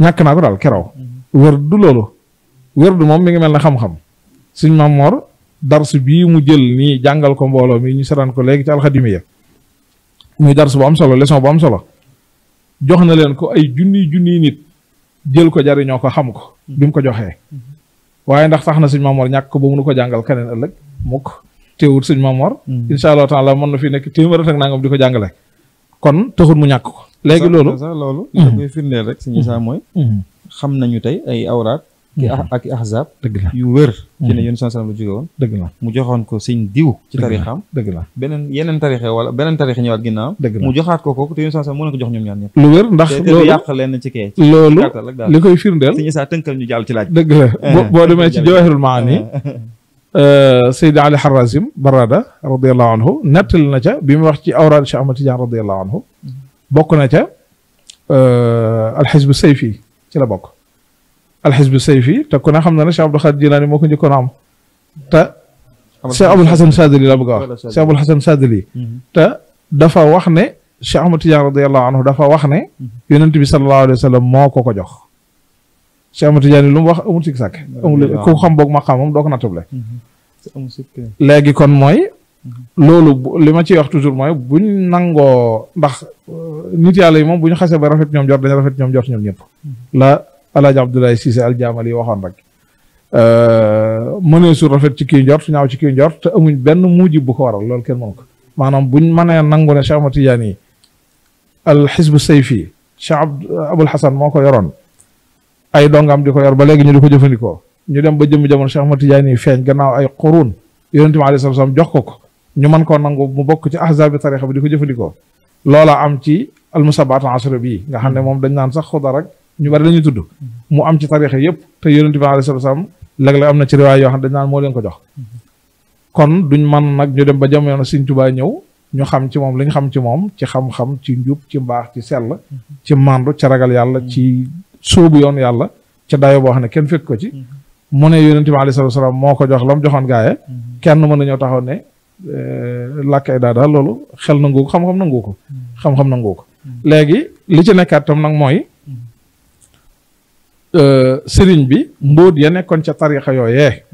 ñàkk naa ko daal keroog wér du loolu wér du moom mi ngi mel ne xam-xam suñ Maam Mor darsu bii mu jël nii jàngal ko mbooloo mi ñu setaan ko léegi ci alxadimiya muy darsu bu am solo leçon bu am solo jox na leen ko ay junniy nit jël ko jariñoo ko xam ko bi mu ko joxee waaye ndax tax na suñ Maam Mor ñàkk ko ba mënu ko jàngal keneen ëllëg mukk teewut suñ Maam Mor insha allah taala mën na fi nekk téeméer ak nangam di ko jàngale kon taxul mu ñàkk ko léegi loolu da koy firndeel rek suñu saa mooy xam nañu tey ay awraat ak ahzab dëgg la yu wër ci ne yéen sallam la jóge woon dëgg la mu joxoon ko sëñ diw ci tarixam dëgg la yeneen tarixe wala beneen tarixe ñëwaat ginnaaw dëgg la mu joxaat ko kooku te yéen sallam mu ne ko jox ñoom ñaar ñëpp lu wér ndax loolu yàq leen ci kee loolu li koy firndeel suñu saa tënkal ñu jàll ci laaj dëgg la boo demee ci Jawahirul Maani Seydi Ali Harazim Barada radiallahu anhu nettali na ca bi mu wax ci awraad Cheikh Ahmad Tidiane radiallahu anhu bokk na ca alxisbu sayfi ci la bokk alxisbu sayfi te ku ne xam na ne Cheikh Abdul Xaadir Jilaani moo ko njëkkoon a am te Cheikh Abul Xasan Sadili la bëgg a wax Cheikh Abul Xasan Sadili te dafa wax ne Cheikh Ahmad Tidiane radiallahu anhu dafa wax ne yonent bi sallallahu alayhi wa sallam moo ko jox Cheikh Ahmad Tidiane lu mu wax amul sikk sàkk amul ku xam boog maqaamam doo ko nattable léegi kon mooy loolu li ma ciy wax toujours mooy buñ nangoo ndax nit yàlla yi moom bu ñu xasee ba rafet ñoom jot dañu rafet ñoom jot ñoom ñëpp la Alaaji Abdoulaye Cissé Aljaamali yi waxoon rek mënee su rafet ci kii njort ñaaw ci kii njort te amuñ benn mujib bu ko waral loolu kenn mënu ko maanaam buñ mënee nangu ne Cheikh Ahmad Tidiane yi al xisbu sayfi Cheikh Abul Hasan moo ko yoroon ay dongam di ko yor ba léegi ñu di ko jëfandikoo ñu dem ba jëmm jamono Cheikh Ahmad Tidiane yi feeñ gannaaw ay quruun yonent bi alayhi salaam jox ko ñu mën koo nangu mu bokk ci ahzaabi tarixa bi di ko jëfandikoo loola am ci almusabaat asra bii nga xam ne moom dañ naan sax xudar rek ñu bari dañuy tudd mu am ci tarixa yëpp te yonent bi alayhi salaam léeg-léeg am na ci riwaay yoo xam ne dañ naan moo leen ko jox kon duñ mën nag ñu dem ba jamono Sëriñ Tuubaa ñëw ñu xam ci moom li ñu xam ci moom ci xam-xam ci njub ci mbaax ci sell ci mandu ci ragal yàlla ci sóobu yoon yàlla ca dayo boo xam ne kenn fekk ko ci mu ne yonent bi alayhi salaam moo ko jox la mu joxoon gaaye kenn mën na ñëw taxaw ne làkk ay daal loolu xel nangu ko xam-xam nangu ko xam-xam nangu ko léegi li ci nekkaat tam nag mooy sëriñ bi mbóot ya nekkoon ca tarixa yooyee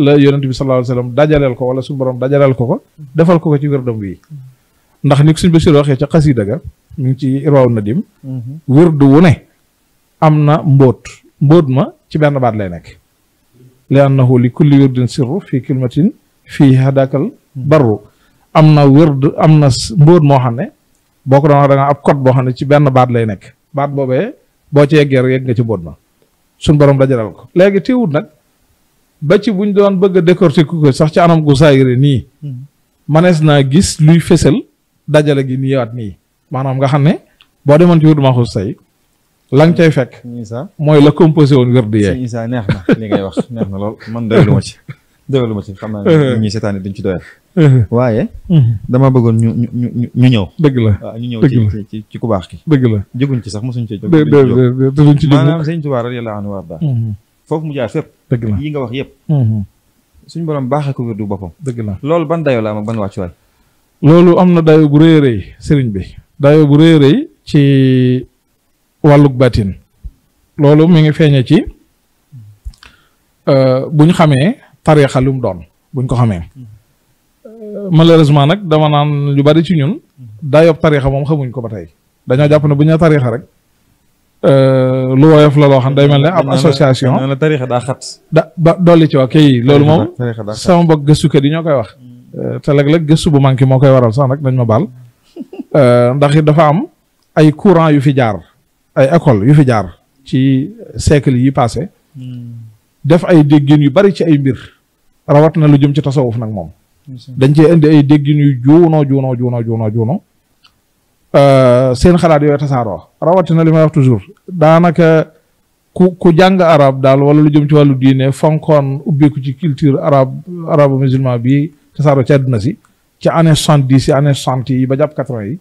la yonent bi sallallahu alayhi wasallam dajaleel ko wala suñu borom dajaleel ko defal ko ci wérdam wi ndax ni ko suñ Basiir waxee ca xasida ga mi ngi ci Irwaaw Nadim wird wu ne am na mbóot ma ci benn baat lay nekk li annahu li kulli wirdin sirru fii kalimatin fii hadakal barru am na wird am na mbóot moo xam ne boo ko doon wax da nga ab code boo xam ne ci benn baat lay nekk baat boobee boo ci yeggee rek yegg nga ci mbóot ma suñ borom dajalal ko léegi teewut nag ba ci buñ doon bëgg a décortiquer ko sax ci anam gu saayire nii manees naa gis luy fësal dajale gi niiwaat nii maanaam nga xam ne boo demoon ci wurdu maxuus say la nga cay fekk mooy la composé woon wér di yee Isa neex na li ngay wax neex na lool man doylu ma ci xam naa ne ñuy seetaani duñ ci doyal waaye dama bëggoon ñu ñëw dëgg la waaw ñu ñëw ci ku baax ki dëgg la jóguñ ci sax mosuñ ci jóg duñ ci jóg maanaam sëñ Tuubaa radiyallaahu anhu warda foofu mu jaar fépp dëgg la yi nga wax yëpp suñ borom baaxee ko wérdu boppam dëgg la loolu ban dayoo la am ak ban wàccuwaay loolu am na dayo bu rëy rëy sëriñ bi dayo bu rëy rëy ci wàllug batin loolu mi ngi feeñe ci buñ xamee tariixa lu mu doon buñ ko xamee malheureusement nag dama naan lu bari ci ñun dayob tariixa moom xamuñ ko ba tey dañoo jàpp ne bu ñu tariixa rek lu woyof la loo xam day mel ne ab association la tariixa daa xat ba dolli ci waa kay loolu moom sama mbokk gëstukat yi ñoo koy wax te léeg-léeg gëstu bu manqué moo koy waral sax nag dañ ma baal ndax it dafa am ay courant yu fi jaar ay école yu fi jaar ci siècle yi passé def ay déggin yu bari ci ay mbir rawat na lu jëm ci tasawuf nag moom dañ cee indi ay déggin yu juunoo seen xalaat yooyu tasaaroo rawatina li may wax toujours daanaka ku jàng arab daal wala lu jëm ci wàllu diine fonkoon ubbeeku ci culture arabo musulman bi tasaaroo ci àdduna si ci année 70 yi année 60 yi ba jàpp 80 yi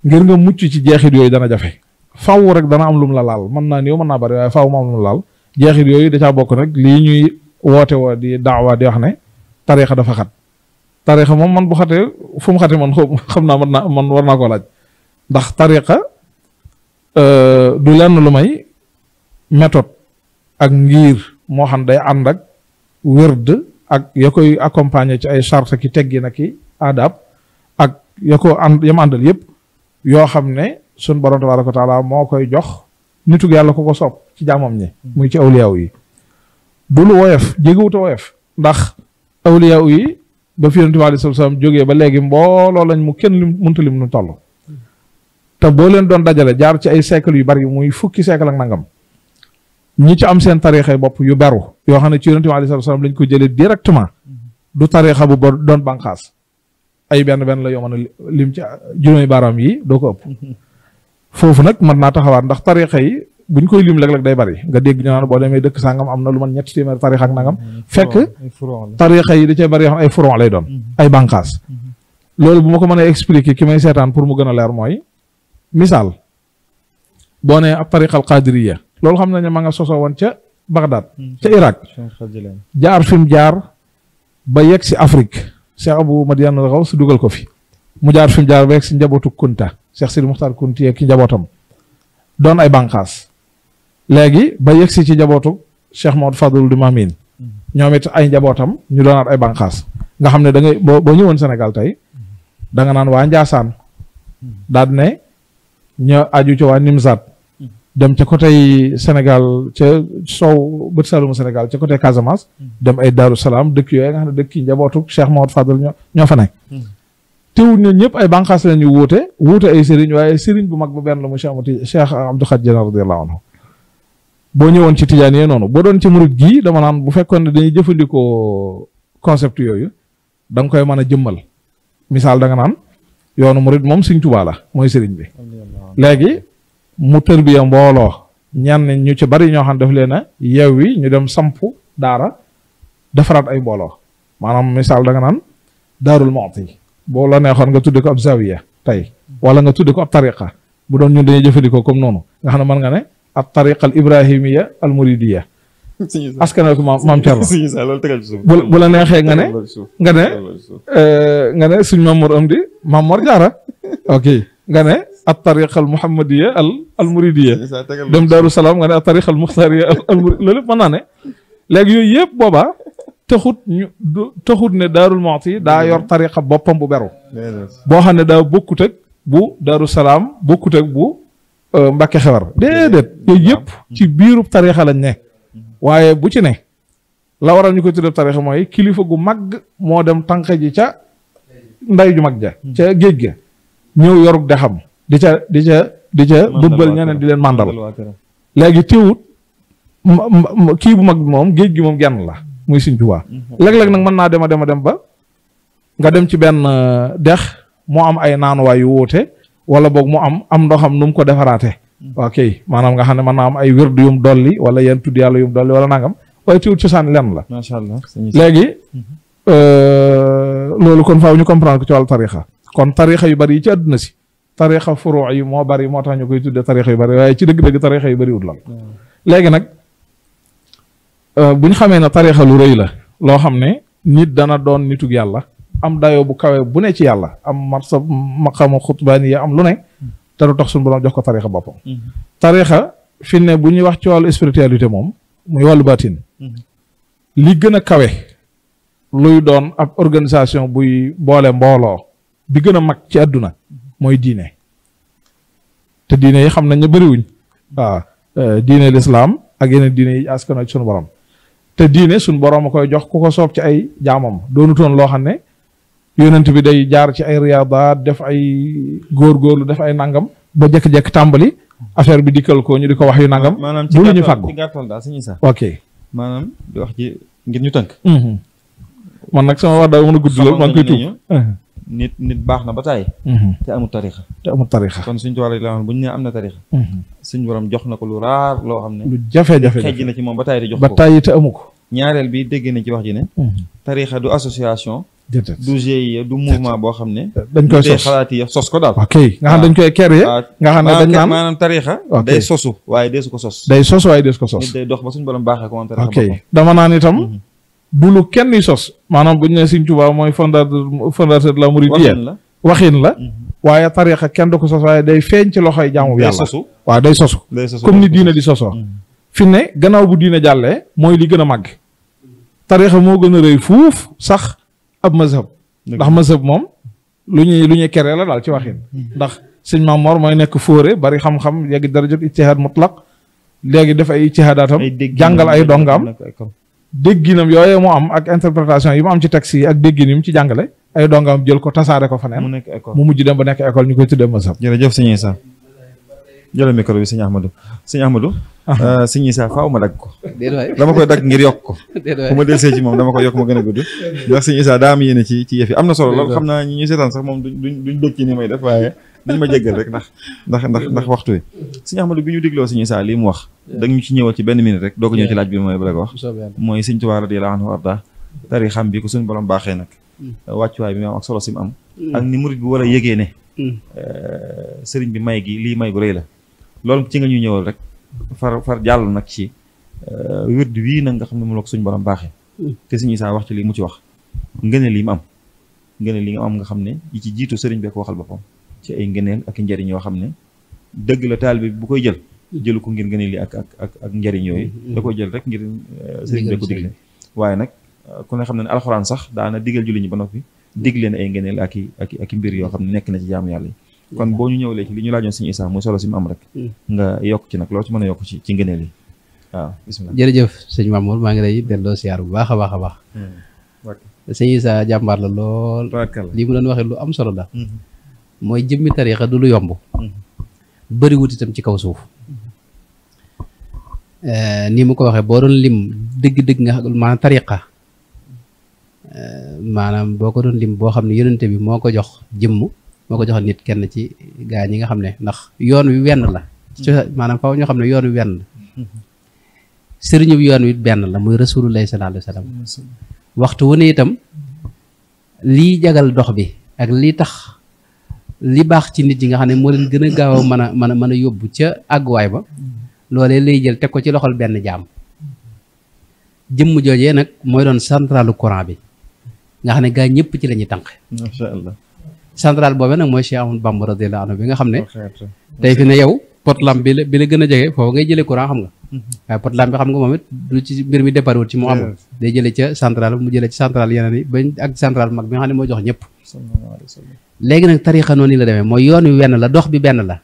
ngir nga mucc ci jeexit yooyu dana jafe faw rek dana am lum la laal mën naa néew mën naa bari waaye faw mu am lum la laal jeexit yooyu da caa bokk nag lii ñuy woote woo di daawa di wax ne tariixa dafa xat tariixa moom man bu xatee fu mu xatee man xam naa man war naa koo laaj ndax tariixa du lenn lu may méthode ak ngir moo xam day ànd ak wërd ak ya koy accompagner ci ay charte ki teggi na ki adab ak ya ko yam àndal yëpp yoo xam ne sun borom tabaaraka wa taala moo koy jox nitug yàlla ko soob ci jaamam ñi muy ci awliyaaw yi du lu woyof jégewuta woyof ndax awliyaaw yi ba fi Yonent bi alayhi salaam jógee ba léegi mbooloo lañ mu kenn lim mënta lim nu toll te boo leen doon dajale jaar ci ay siècle yu bari muy fukki siècle ak nangam ñi ci am seen tariixa bopp yu beru yoo xam ne ci Yonent bi alayhi salaam lañ ko jëlee directement du tariixa bu doon bànqaas ay benn la yoo mën a lim ci juróomi baaraam yi doo ko ëpp foofu nag mën naa taxawaat ndax tariixa yi buñ koy lim léeg-léeg day bari nga dégg ñu naan boo demee dëkk sàngam am na lu man 3 téeméer tariixa ak nangam fekk tariixa yi da cee bari yoo xam ne ay furon lay doon ay bànqaas loolu bu ma ko mënee expliquer ki may seetaan pour mu gën a leer mooy misaal boo nee ab tariixa qadiriya loolu xam nañ ne ma nga sosoo woon ca Bagdad ca Irak jaar fi mu jaar ba yegg si Afrique Cheikh Abou Madiane Gaws dugal ko fi mu jaar fi mu jaar ba yegg si njabootu Kunta Cheikh Sidi Muxtaar Kunti ak ki njabootam doon ay bànqaas léegi ba yegg si ci njabootu Cheikh Maodo Fadul di Mamin ñoom it ay njabootam ñu doonaat ay bànqaas nga xam ne da ngay boo ñëwoon Sénégal tey da nga naan waa Njaasaan daal ne ña aju ci waa Nimzaat dem ca côté Sénégal ca sow bët Saloum Sénégal ca côté Casamance dem ay Daaru Salaam dëkk yooyu nga xam ne dëkk yi njabootu Cheikh Maodo Fadul ñoo fa nekk teewul ñun ñëpp ay bànqaas la ñu wuute ay sëriñ waaye sëriñ bu mag bu benn la mu Cheikh Abdou Khadir radiyallahu anhu boo ñëwoon ci tijaan yi noonu boo doon ci murid gii dama naan bu fekkoon ne dañuy jëfandikoo concept yooyu da nga koy mën a jëmmal misaal da nga naan yoonu murid moom Sëriñ Tuubaa la mooy sëriñ bi léegi mu tërbiya mbooloo ñenn ñu ci bari ñoo xam daf leen a yewwi ñu dem sampu daara defaraat ay mbooloo maanaam misaal da nga naan Daarul Muxti boo la neexoon nga tudde ko ab zawiya tey wala nga tudde ko ab tariqa bu doon ñun dañuy jëfandikoo comme noonu nga xam ne mën nga ne ab tariqa al ibrahimiya al muridiya askan ko maam Cerno bu la neexee nga ne suñ Mamoor am di Mamoor Jaara ok nga ne ab tariqa al muhammadiya al muridiya dem Daaru Salaam nga ne ab tariqa al muxtaariya al murid loolu mën naa ne léegi yooyu yëpp boobaa taxut ne Daarul Muxti daa yor tariqa boppam bu beru boo xam ne daa bokkut ak bu Daaru Salaam bokkut ak bu Mbàkke Xewar déedéet yooyu yëpp ci biiru tariixa lañ ne waaye bu ci ne la waral ñu koy tuddee tariixa mooy kilifa gu mag moo dem tànq ji ca nday ju mag ja ca géej ga ñëw yorug de xam di ca bëbbal ñeneen di leen màndal léegi teewut kii bu mag bi moom géej gi moom genn la muy Sëñ Tuubaa léeg-léeg nag mën naa dem ba nga dem ci benn dex moo am ay naanuwaay yu wuute wala boog mu am ndoxam nu mu ko defaraate ok maanaam nga xam ne mën naa am ay wérdu yum dolli wala yenn tudd yàlla yum dolli wala nangam waaye teewut cosaan lenn la macha allah léegi loolu kon faaw ñu comprendre ko ci wàllu tariixa kon tariixa yu bari yi ci àdduna si tariixa furuu yi moo bari moo tax ñu koy tudde tariixa yu bari waaye ci dëgg-dëgg tariixa yu bari wut la léegi nag bu ñu xamee ne tariixa lu rëy la loo xam ne nit dana doon nitug yàlla am dayoo bu kawe bu ne ci yàlla am marsab maqaama xutbaani yi am lu ne te du tax suñu borom jox ko tariixa boppam tariixa fi ne bu ñuy wax ci wàllu spiritualité moom muy wàllu baatin li gën a kawe luy doon ab organisation buy boole mbooloo bi gën a mag ci àdduna mooy diine te diine yi xam nañ ne bëriwuñ waaw diine lislaam ak yeneen diine yi askano ci suñu borom te diine suñu borom a koy jox ku ko soob ci ay jaamam doonutoon loo xam ne yonent bi day jaar ci ay riyaadaat def ay góorgóorlu def ay nangam ba jekk-jekk tàmbali affaire bi dikkal ko ñu di ko wax yu nangam du lu ñu fàggu ci gàttal daal Sëñ Issa ok maanaam di wax ci ngir ñu tënk man nag sama wax daa mën a gudd lool maa ngi koy tuub nit baax na ba tàyyi te amul tariixa kon suñ tuwàl la bu ñu nee am na tariixa suñ borom jox na ko lu raar loo xam ne lu jafe-jafe xejj na ci moom ba tàyyi di jox ba ko tàyyi te amu ko ñaareel bi dégg nañ ci wax ji ne tariixa du association du GIE du mouvement boo xam ne dañ koy sos xalaat yi sos ko daal ok nga xam dañ koy créer nga xam ne dañ naan maanaam tariixa day sosu waaye deesu ko sos day sos waaye deesu ko sos nit day dox ba suñ borom baaxee ko moom tariixa ok dama naan itam du lu kenn sos maanaam bu ñu nee Sëñ Tuubaa mooy fondateur de la Mouridiyya waxin la waaye tariixa kenn du ko sos waaye day feeñ ci loxoy jaamu yàlla waaw day sosu comme ni diine di sosoo fi ne gannaaw bu diine jàllee mooy li gën a màgg tariixa moo gën a rëy fuuf sax ab mazhab ndax mazhab moom lu ñuy keree la daal ci waxin ndax Sëñ Maam Mor mooy nekk fóore bari xam-xam yegg darajat ijtihaad mutlaq léegi def ay ijtihaadaatam jàngal ay dongaam dégginam yooyee mu am ak interprétation yi mu am ci texte yi ak déggin yi mu ci jàngale ay dongaam jël ko tasaare ko faneen mu mujj dem ba nekk école ñu koy tuddee mazhab jërëjëf Sëñ Issa jëlal micro bi Sëñ Ahmadou Sëñ Issa faaw ma dagg ko dama koy dagg ngir yokk ko bu ma delsee ci moom dama koy yokk ma gën a gudd ndax Sëñ Issa daa am yéene ci yëf yi am na solo lool xam naa ñi ñuy seetaan sax moom duñ dëkk ci ni may def waaye dañ ma jéggal rek ndax waxtu wi Sëñ Ahmadou bi ñu digloo Sëñ Issa lii mu wax dag ñu ci ñëwal ci benn minute rek doo ko ñëw ci laaj bi mooy bëgg a wax mooy Sëñ Tuubaa radiyallaahu anhu arda tariixam bi ko suñu borom baaxee nag wàccuwaay bi mu am ak solo si mu am ak ni murid bi war a yëgee ne sëriñ bi may gi lii may gu rëy la loolu ci nga ñuy ñëwal rek far jàll nag ci wird wii nag nga xam ne mu la ko suñu borom baaxee te Sëñ Issa wax ci lii mu ci wax ngëneel yi mu am ngëneel yi nga am nga xam ne yi ci jiitu sëriñ bi ko waxal boppam ci ay ngëneel ak njëriñ yoo xam ne dëgg la taalibe bi bu koy jël jëlu ko ngir ngëneel yi ak njëriñ yooyu da koy jël rek ngir sëriñ bi ko digle waaye nag ku ne xam ne alxuraan sax daana digal julli ñi ba noppi dig leen ay ngëneel ak i mbir yoo xam ne nekk na ci jaamu yàlla yi kon boo ñu ñëwlee ci li ñu laajoon Sëñ Issa muy solo si mu am rek nga yokk ci nag loo ci mën a yokk ci ngëneel yi waaw bismillah jërëjëf sëñ Mamour maa ngi lay delloo siyaar bu baax a baax a baax Sëñ Issa jàmbaar la lool lii mu doon waxee lu am solo la mooy jëmmi tariixa du lu yomb bëriwut itam ci kaw suuf nii mu ko waxee boo doon lim dëgg-dëgg nga maanaam tariixa maanaam boo ko doon lim boo xam ne yonente bi moo ko jox jëmm moo ko jox nit kenn ci gaa ñi nga xam ne ndax yoon wi wenn la maanaam faw ñoo xam ne yoon wi wenn la sëriñu bi yoon wi benn la muy rasulullahi sallallahu alayhi wa sallam waxtu wu ne itam lii jagal dox bi ak lii tax li baax ci nit yi nga xam ne moo leen gën a gaaw a mën a yóbbu ca àgguwaay ba loolee lay jël teg ko ci loxol benn jaam jëmm joojee nag mooy doon centralu courant bi nga xam ne gaa ñëpp ci la ñuy tànq masha Allah central boobee nag mooy Cheikh Ahmadou Bamba radiyallahu anhu bi nga xam ne tey fi ne yow potlam bi la gën a jege foofu ngay jëlee courant xam nga waaye potlam bi xam nga moom it du ci mbir mi départ wut ci moo amul day jëlee ca central mu jëlee ci central yeneen yi bañ ak central mag bi nga xam ne moo jox ñëpp léegi nag tariqa noonu la demee mooy yoon wi wenn la dox bi benn la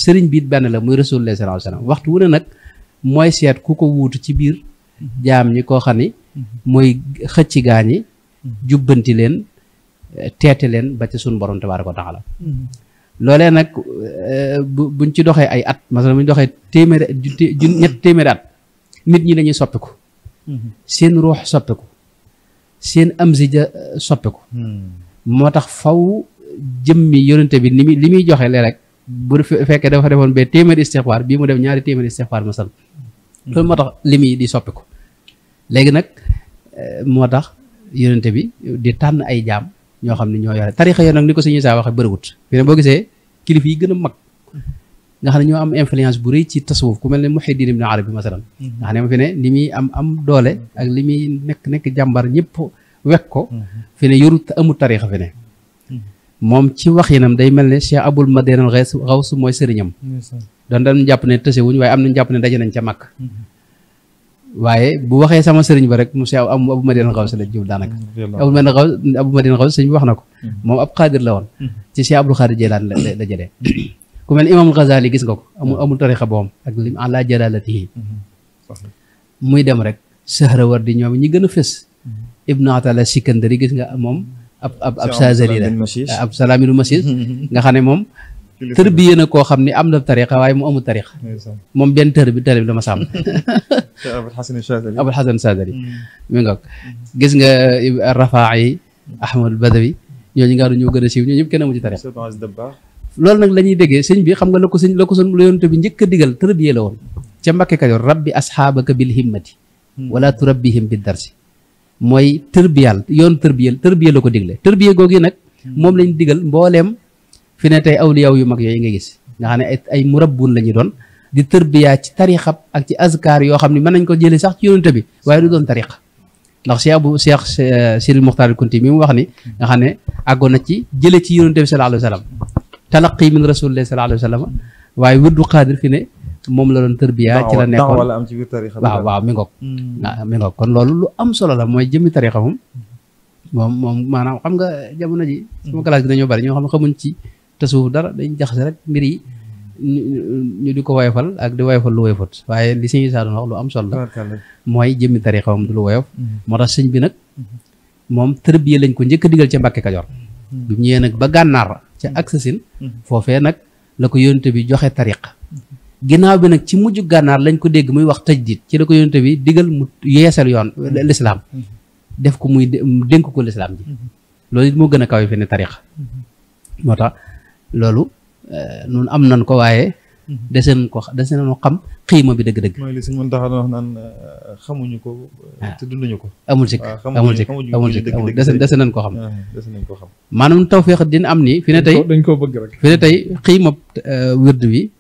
sëriñ bi it benn la muy rasulullah sallallahu alayhi wasallam waxtu wu ne nag mooy seet ku ko wuutu ci biir jaam ñi koo xam ni mooy xëcc gaa ñi jubbanti leen teete leen ba ci suñu borom tabaaraka wa taala loolee nag buñ ci doxee ay at masalan buñ doxee ñett téeméeri at nit ñi dañuy soppiku seen ruux soppiku seen amsija soppiku moo tax faw jëmmi yonente bi ni li muy joxe léeg rek bu fekkee dafa defoon ba téeméeri istixfaar bii mu def ñaari téeméeri istixfaar masal loolu moo tax li muy di soppiku léegi nag moo tax yonente bi di tànn ay jaam ñoo xam ne ñoo yore tarixa yoon nag ni ko suñu saa waxee bëriwut fi ne boo gisee kilifa yi gën a mag nga xam ne ñoo am influence bu rëy ci tasawuf ku mel ne Muhyiddin Ibn Arabi masalan nga xam ne ma fi ne li muy am doole ak li muy nekk jàmbar ñëpp wekk ko fi ne yorut amul tarixa fi ne moom ci wax yinam day mel ne Cheikh Abul Madinal Xaws mooy sëriñam doon dañ jàpp ne tëse wuñ waaye am nañ jàpp ne daje nañ ca mag waaye bu waxee sama sëriñ ba rek mu Cheikh Abul Madinal Xaws la jub daanaka Abul Madinal Xaws sëriñ bi wax na ko moom ab xaadir la woon ci Cheikh Abdul Xaadir Jeylaan la jëlee ku mel ne Imaamul Ghazali gis nga ko amul tarixa boom ak lim ala jalalatihi muy dem rek Sahrawardi ñoom ñi gën a fës Ibn Atala Sikandari gis nga moom ab Sazali la ab Salamidu Masis nga xam ne moom tërbiye na koo xam ne am na tariqa waaye mu amul tariqa moom benn tër bi dama sàmm Abul Hasan Sazali mi nga gis nga Rafaa'i Ahmad Badawi ñooñu nga xam ne ñoo gën a siiw ñoo ñëpp kenn amu ci tariqa loolu nag la ñuy déggee sëñ bi xam nga la ko sun yonent bi njëkk a digal tërbiye la woon ca Mbakke Kajoor rabbi asxaabaka bil himmati wala turabbihim bid darsi mooy tërbiyal yoon tërbiye la ko digle tërbiye googu nag moom lañ digal mbooleem fi ne tey awliyaw yu mag yooyu nga gis nga xam ne ay murabbun la ñu doon di tërbiya ci tariqa ak ci azkar yoo xam ne mën nañ ko jëlee sax ci yonent bi waaye du doon tariqa ndax Cheikh Siril Muxtaar Kunti mi mu wax ni nga xam ne àggoon na ci jële ci yonent bi sallallahu alayhi wa sallam talaqi min rasulillahi sallallahu alayhi wa sallam waaye wirdu xaadir fi ne moom la doon tërbiya ci la nekkoon waaw mi ngoog mi ngoog kon loolu lu am solo la mooy jëmmi tariqa moom maanaam xam nga jamono ji sama classe gi dañoo bari ñoo xam ne xamuñ ci tasawuf dara dañ jaxase rek mbir yi ñu di ko woyofal ak di woyofal lu woyofut waaye li sëñ Issa doon wax lu am solo la mooy jëmmi tariqa moom du lu woyof moo tax sëñ bi nag moom tërbiya lañ ko njëkk a digal ca Mbàkke Kajoor bi mu ñëwee nag ba gànnaar ca Aksasin foofee nag la ko yónente bi joxe tariqa ginnaaw bi nag ci mujj gànnaar lañ ko dégg muy wax tajdid ci la ko yónente bi digal mu yeesal yoon lislaam def ko muy dénk ko lislaam ji loolu it moo gën a kaw fi ne tariqa moo tax loolu nun am nan ko waaye dese nañu xam xiima bi dëgg-dëgg mooy li sëñ Muntaxa wax naan xamuñu ko te dunduñu ko amul sikk dese nañ ko xam maanaam tawfeex dina am ni fi ne tey dañ koo bëgg rek fi ne tey xiima wird bi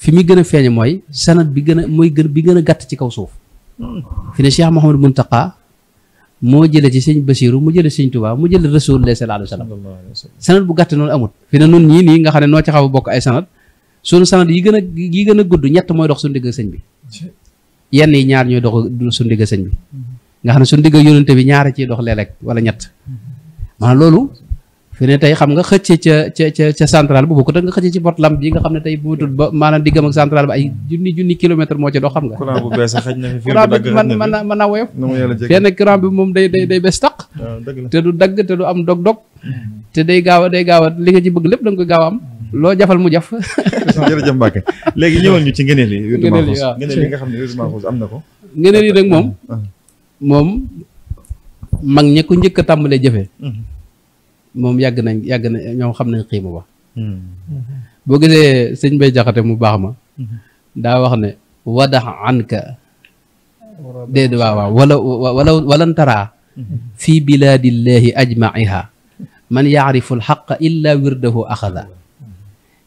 fi muy gën a feeñe mooy sanad bi gën a bi gën a gàtt ci kaw suuf fi ne Cheikh Mouhamadou Muntaqa moo jële ci sëñ Basiru mu jële sëñ Tuubaa mu jële Rasulullah sallallahu alayhi wa sallam sanad bu gàtt noonu amut fi ne nun ñii nii nga xam ne noo ci xaw a bokk ay sanad suñu sanad yi gën a gudd ñett mooy dox suñu digg sëñ bi yenn yi ñaar ñooy dox suñu digg sëñ bi nga xam ne suñu digg yónente bi ñaara ciy dox léeg-léeg wala ñett maanaam loolu fi ne tey xam nga xëcce ca central bu bokkut ak nga xëcce ci bot lamp bi nga xam ne tey bu ma tudd ba maanaam diggam ak central ba ay junni kilomètre moo ci dox xam nga courant bu bees xëj na fi courant bi mën naa woyof fenn courant bi moom day bees taq te du dagg te du am dog-dog te day gaaw a li nga ci bëgg lépp da nga koy gaaw a am loo jafal mu jaf jërëjëf Mbacke léegi ñëwal ñu ci ngëneel yi ngëneel yi nga xam ne wirdu Maxuus am na ko ngëneel yi rek moom mag ña ko njëkk a tàmbalee jëfee moom yàgg na ñoom xam nañ xiima ba boo gisee sëñ Bay Jaxate mu baax ma daa wax ne wadax anka déedéet waaw walantaraa fi bilaadillahi ajmaiha man yaarifu alxaqa illa wirdahu axada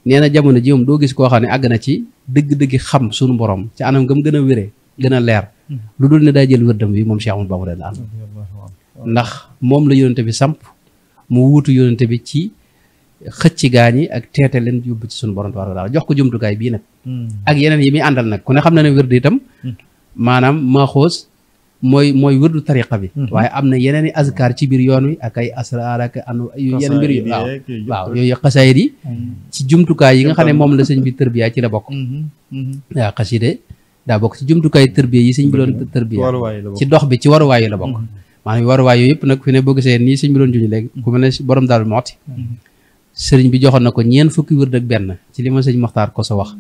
nee na jamono ji moom doo gis koo xam ne àgg na ci dëgg-dëgg xam suñu borom ci anam gam gën a wéree gën a leer lu dul ne daa jël wérdam bi moom Cheikh Ahmadou Bamba la am ndax moom la yonente bi samp mu wuutu yonente bi ci xëcc gaañi ak teete leen yóbbu ci suñu borom tabaaraka wa taala jox ko jumtukaay bii nag ak yeneen yi muy àndal nag ku ne xam na ne wérd itam maanaam Maxuus mooy wërdu tariqa bi waaye am na yeneen i azkar ci biir yoon wi ak ay asraar ak yeneen mbir yu waaw yooyu xasaayid yi ci jumtukaay yi nga xam ne moom la sëñ bi tërbiya ci la bokk waaw xaside daa bokk ci jumtukaay tërbiya yi sëñ bi doon tërbiya ci dox bi ci waruwaay yi la bokk maanaam waruwaay yooyu yëpp nag fi ne boo gisee nii sëñ bi doon juñu léegi ku mel ne borom Daaru Muxti sëriñ bi joxoon na ko ñeent fukki wërd ak benn ci li ma sëñ Moxtaar ko sa wax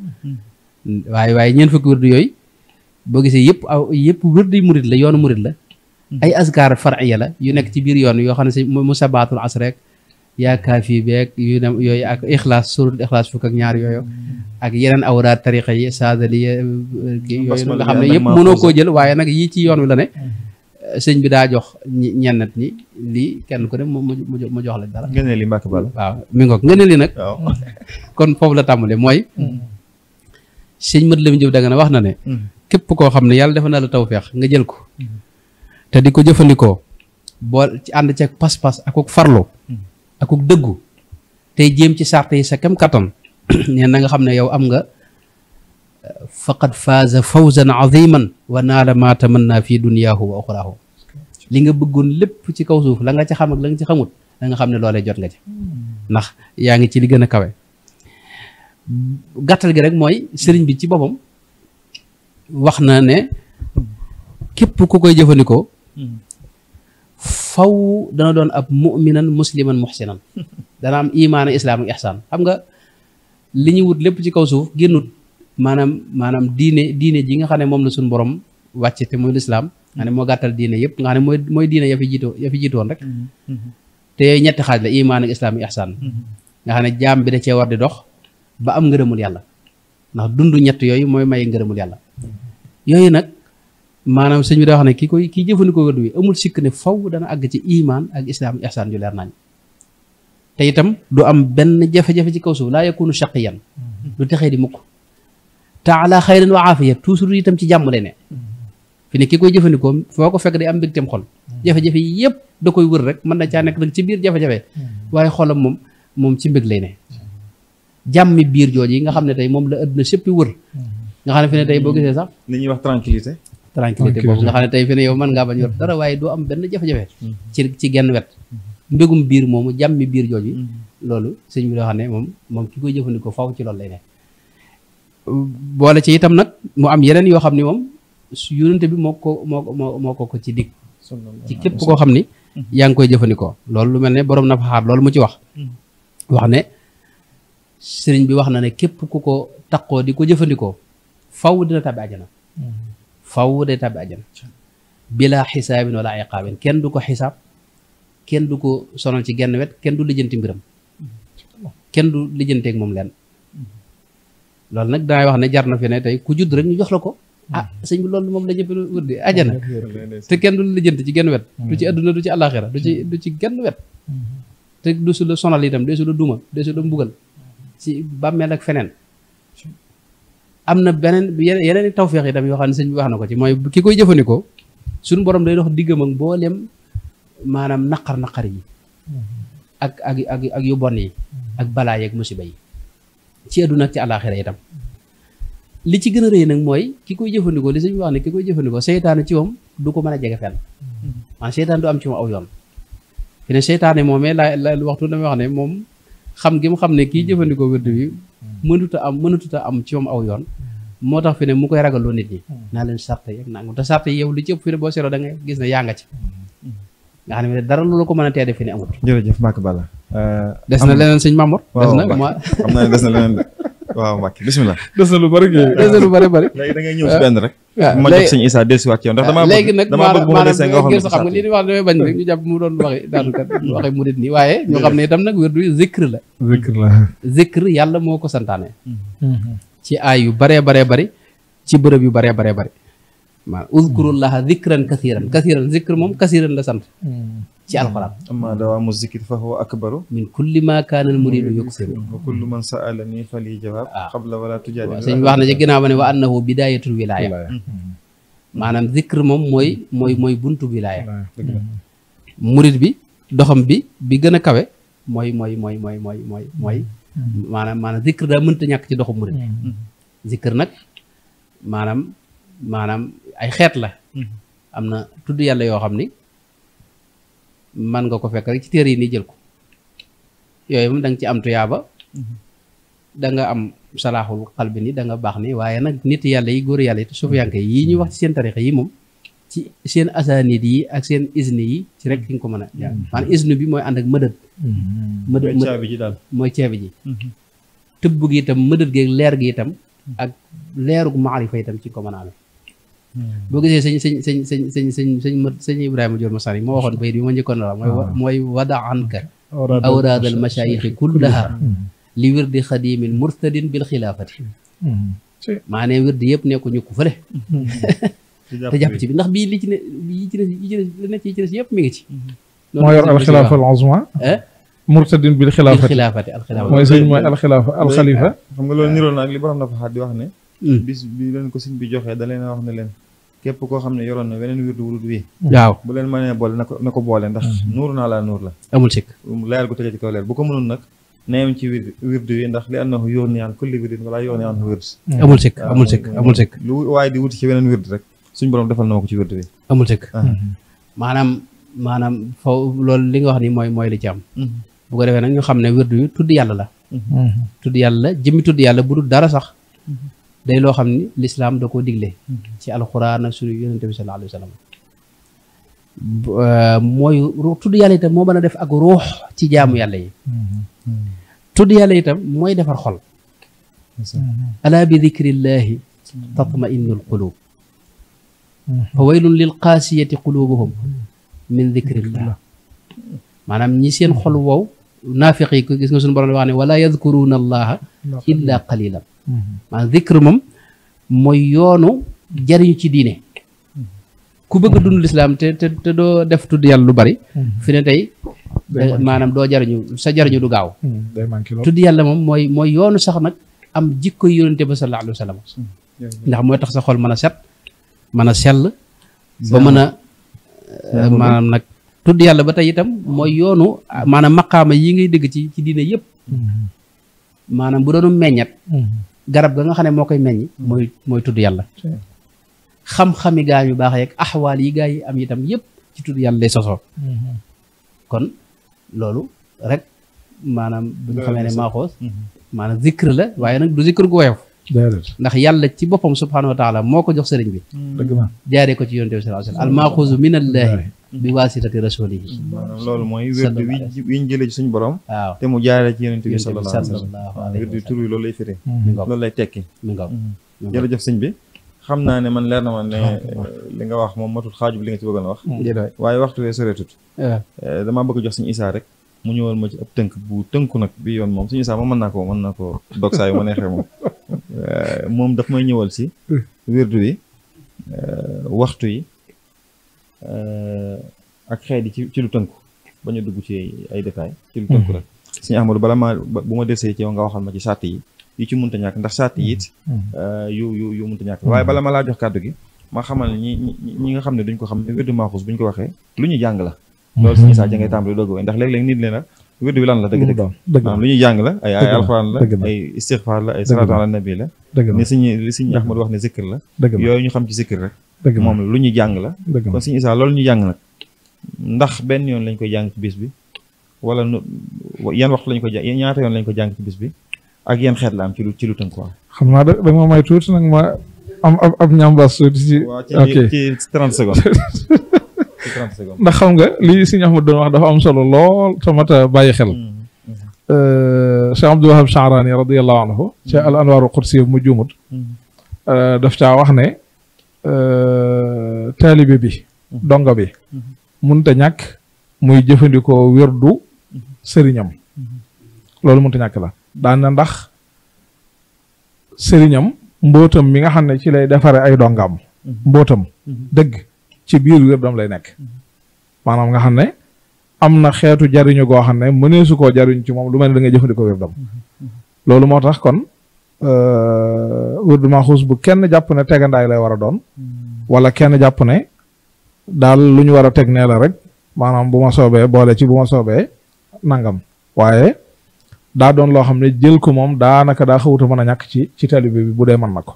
waaye ñeent fukki wërd yooyu boo gisee yëpp wërd yi murid la yoonu murid la ay askar far'iya la yu nekk ci biir yoon yoo xam ne si musabaatul asr rek yaa kaafi beeg yu ne yooyu ak ixlaas suratul ixlaas fukk ak ñaar yooyu ak yeneen awraad tariqa yi saadali yooyu nga xam ne yëpp mënoo koo jël waaye nag yii ci yoon wi la ne sëñ bi daa jox ñennat ñi lii kenn ku ne mu jox la dara ngeen li Mbàkke Balla waaw mi ngoog ngeen li nag kon foofu la tàmbale mooy sëñ Mat Lamin Jóob Dagana wax na ne képp koo xam ne yàlla defal na la tawfeex nga jël ko te di ko jëfandikoo boo ci ànd ceeg pas-pas akuk farlu akuk dëggu tey jéem ci sart yi sa kem kattan nee na nga xam ne yow am nga faqad faaza fawzan aziman wa naala ma tamanna fi dunyaahu wa uxraahu li nga bëggoon lépp ci kaw suuf la nga ci xam ak la nga ci xamut da nga xam ne loolee jot nga ci ndax yaa ngi ci li gën a kawe gàttal gi rek mooy sëriñ bi ci boppam wax na ne képp ku koy jëfandikoo faw dana doon ab mu'minan musliman muhsinan dana am imaan islaam ak ihsaan xam nga li ñu wut lépp ci kaw suuf génnut maanaam diine ji nga xam ne moom la suñu borom wàcce te mooy lislaam nga ne moo gàttal diine yëpp nga xam ne mooy diine ya fi jiitoon rek te yooyu ñetti xaaj la imaan ak islaam ak ihsaan nga xam ne jaam bi da cee war di dox ba am ngërëmul yàlla ndax dund ñett yooyu mooy may ngërëmul yàlla yooyu nag maanaam sëñ bi daa wax ne kii jëfandikoo wërdu wi amul sikk ne faw dana àgg ci imaan ak islaam ihsaan ju leer nañ te itam du am benn jafe-jafe ci kaw suuf laa yakunu shaqiyan du texee di mukk taala xayran wa aafiya toujours itam ci jàmm lay ne fi ne ki koy jëfandikoo foo ko fekk day am mbégteem xol jafe-jafe yi yëpp da koy wër rek mën na caa nekk nag ci biir jafe-jafe waaye xolam moom ci mbég lay ne jàmmi biir jooju yi nga xam ne tey moom la àdduna séppi wër nga xam ne fi ne tey boo gisee sax li ñuy wax tranquillité boobu nga xam ne tey fi ne yow mën ngaa bañ yor dara waaye doo am benn jafe-jafe ci genn wet mbégum biir moomu jàmmi biir jooju loolu sëñ bi loo xam ne moom ki koy jëfandikoo faw ci loolu lay ne boole ci itam nag mu am yeneen yoo xam ne moom yonente bi moo ko ci dig ci képp koo xam ni yaa ngi koy jëfandikoo loolu lu mel ne borom nafaxaat loolu mu ci wax ne sëriñ bi wax na ne képp ku ko taqoo di ko jëfandikoo faw dina tàbbi àjjana faw day tàbbi àjjana bila xisaabin wala iqaabin kenn du ko xisaab kenn du ko sonal ci genn wet kenn du lijjanti mbiram kenn du lijjanteeg moom leen loolu nag dangay wax ne jar na fi ne tey ku judd rek ñu jox la ko sëñ bi loolu moom la ñëpp wër di àjjana te kenn du lijjanti ci genn wet du ci adduna du ci àllaaxira du ci genn wet te du su la sonal itam de su la duma de su la mbugal ci bàmmeel ak feneen am na yeneen tawfeex itam yoo xam ne sëñ bi wax na ko ci mooy ki koy jëfandikoo suñu borom day dox diggam ak mboolem maanaam naqar yi ak yu bon yi ak balaa yeeg musiba yi ci àdduna ak ci àllaaxira itam li ci gën a rëy nag mooy ki koy jëfandikoo li sëñ bi wax ne ki koy jëfandikoo seytaane ci moom du ko mën a jege fenn maanaam seytaane du am ci moom aw yoon fi ne seytaane moomee la waxtu damay wax ne moom xam gi mu xam ne kii jëfandikoo wërdu bi mënatuta am ci moom aw yoon moo tax fi ne mu koy ragaloo nit ñi naa leen sarte yeeg nangam te sarte yi yow li ci ëpp fi ne boo seetloo da nga gis ne yaa nga ci nga xam ne dara lu la ko mën a tee def fi ne amul jërëjëf Mbacke Balla des na leneen sëñ Mamour des na xam naa ne des na leneen de waaw Mbacke bismillah des na lu bari léegi da ngay ñëw si benn rek ma jox sëñ Issa dellusiwaat ci yow ndax léegi nag dama bëgg bu ma desee nga ngir xam nga li ñuy wax damay bañ rek ñu jàpp mu doon waxi daanu kat waxi murit nii waaye ñu xam ne itam nag wérdu zikr la zikr yàlla moo ko santaane ci ay yu baree bari ci bërëb yu baree bari maanaam uzkurullaha zikran kasiran zikr moom kasiran la sant ci alxuraan amma dawaamu zikri fa huwa akbaru min kulli ma kaana al muridu yuksiru wa kullu man sa'alani fali jawab qabla wala tujaadil sëñ wax na ci ginnaaw ba ne wa annahu bidayatul wilaya maanaam zikr moom mooy buntu wilaya murid bi doxam bi gën a kawe mooy maanaam zikr daa mënta ñàkk ci doxu murid zikr nag maanaam ay xeet la am na tudd yàlla yoo xam ni man nga ko fekk rek ci téere yi ni jël ko yooyu moom da nga ci am tuyaaba da nga am salaaxul xalbi ni da nga baax ni waaye nag nit yàlla yi góor yàlla yi te suufiyanke yi ñuy wax ci seen tarixa yi moom ci seen asanid yi ak seen isni yi ci rek fi nga ko mën a maanaam isnu bi mooy ànd ak mëdët mooy ceebi ji tëbb gi itam mëdët gi ak leer gi itam ak leerug maarifa itam ci ko mën a amee boo gisee sëñ Ibrahima Dior Masari moo waxoon bayit bi ma njëkkoon la mooy wada anka awraadal mashaayixi kullaha li wirdi xadimin murtadin bil xilaafati maanaam wirdi yëpp nekku ñu ko fële te jàpp ci bi ndax bii li ci ne yi ci ne ci des yëpp mi ngi ci moo yor alxilaafa al uzma murtadin bil xilaafati mooy sëñ mooy alxilaafa alxalifa xam nga loolu niroon na ak li borom dafa xaat di wax ne bis bi leen ko sëñ bi joxee da leen a wax ne leen képp koo xam ne yoroon na weneen wirdu wurut wi waaw bu leen mënee boole na ko boole ndax nuuru naa laa nuur la amul sikk leer gu tëjee ci kaw leer bu ko mënoon nag neem ci wirdu wi ndax li annahu yoon yaan kulli wirdin wala yoon yaan wird amul sikk amul sikk lu waaye di wuti ci weneen wird rek suñ borom defal na ma ko ci wirdu wi amul sikk maanaam faw loolu li nga wax ni mooy li ci am bu ko defee nag ñu xam ne wirdu wi tudd yàlla la tudd yàlla la jëmmi tudd yàlla bu dul dara sax day loo xam ni lislaam da koo digle ci alxuraan ak suñu yonente bi sallallahu alayhi wa sallam mooy tudd yàlla itam moo mën a def ak ruux ci jaamu yàlla yi tudd yàlla itam mooy defar xol alaa bi dikrillahi tatma innul qulub fa waylun lil qaasiyati qulubuhum min dikrillah maanaam ñi seen xol wow naafiq yi ko gis nga suñu borom wax ne wala yadkuruna allaha illa qalilan maanaam zikr moom mooy yoonu jariñu ci diine ku bëgg a dund lislaam te doo def tudd yàlla lu bari fi ne tey maanaam doo jariñu sa jariñu du gaaw tudd yàlla moom mooy yoonu sax nag am jikko yonente ba sallallahu alayhi wa sallam ndax mooy tax sa xol mën a set mën a sell ba mën a maanaam nag tudd yàlla ba tey itam mooy yoonu maanaam maqaama yi ngay dégg ci diine yëpp maanaam bu doonu meññat garab ga nga xam ne moo koy meññ mooy tudd yàlla xam-xami gaa yu baax yeeg axwaal yi gaa yi am itam yëpp ci tudd yàlla lay sosoo kon loolu rek maanaam bu ñu xamee ne maaxoos maanaam zikr la waaye nag du zikr gu woyof ndax yàlla ci boppam subhanahu wa taala moo ko jox sëriñ bi jaaree ko ci yonent bi sallallahu alayhi wasallam al maaxuuzu min allahi bi waasitati rasulihi maanaam loolu mooy wérdu wi ñu jëlee ci suñu borom waaw te mu jaaree ci yonent bi sallallahu alayhi wasallam wérdu tur wi loolu lay firi loolu lay tekki mi ngaw jërëjëf sëñ bi xam naa ne man leer na ma ne li nga wax moom matut xaaju bi li nga ci bëggoon a wax waaye waxtu wee soreetut damaa bëgg jox suñu Isaa rek mu ñëwal ma ci ab tënk bu tënku nag bi yoon moom suñu Isaa moom mën naa ko dog saa yu ma neexee moom daf may ñëwal si wérdu wi waxtu yi ak xeet yi ci lu tënku bañ a dugg ci ay détails ci lu tënku rek suñu Ahmadu bala ma bu ma desee ci yow nga waxal ma ci sàtt yi yu ci munta ñàkk ndax sàtt yi it yu munta ñàkk waaye bala ma laa jox kàddu gi ma xamal ñi nga xam ne duñ ko xam ne wérdu maaxuus buñ ko waxee lu ñu jàng la loolu suñu Isaa ja ngay tàmbali doog ndax léeg-léeg nit leen nag wérdu bi lan la dëgg-dëgg maanaam lu ñuy jàng la ay alxuraan la ay istixfaar la ay salaatu ala nabi la ni li suñu Ahmadu wax ne zikr la yooyu ñu xam ci zikr rek moom lu ñuy jàng la kon suñu Isaa loolu ñu jàng nag ndax benn yoon lañ koy jàng ci bis bi wala yan waxtu lañ ko jàng ñaata yoon lañ ko jàng ci bis bi ak yan xeet la am ci lu tënk quoi xam naa da nga ma may tuuti nag ma am ab ñambaas tuuti ci ci 30 secondes ndax xam nga li Sëñ Ahmad doon wax dafa am solo lool te mat a bàyyi xel Cheikh Abdul Wahab Sha'rani radiyallahu anhu ci al anwaarul qudsi mu juumut daf caa wax ne taalibe bi donga bi mënta ñàkk muy jëfandikoo wérdu sëriñam loolu mënta ñàkk la daan na ndax sëriñam mbootam mi nga xam ne ci lay defare ay dongam mbootam dëgg ci biir wérdam lay nekk maanaam nga xam ne am na xeetu jariñu goo xam ne mëneesu koo jariñ ci moom lu mel ne da ngay jëfandikoo wérdam loolu moo tax kon wérdu maaxuus bu kenn jàpp ne tegandaay lay war a doon wala kenn jàpp ne daal lu ñu war a teg nee la rek maanaam bu ma soobee boole ci bu ma soobee nangam waaye daa doon loo xam ne jël ko moom daanaka daa xawuta mën a ñàkk ci taalibe bi bu dee mën na ko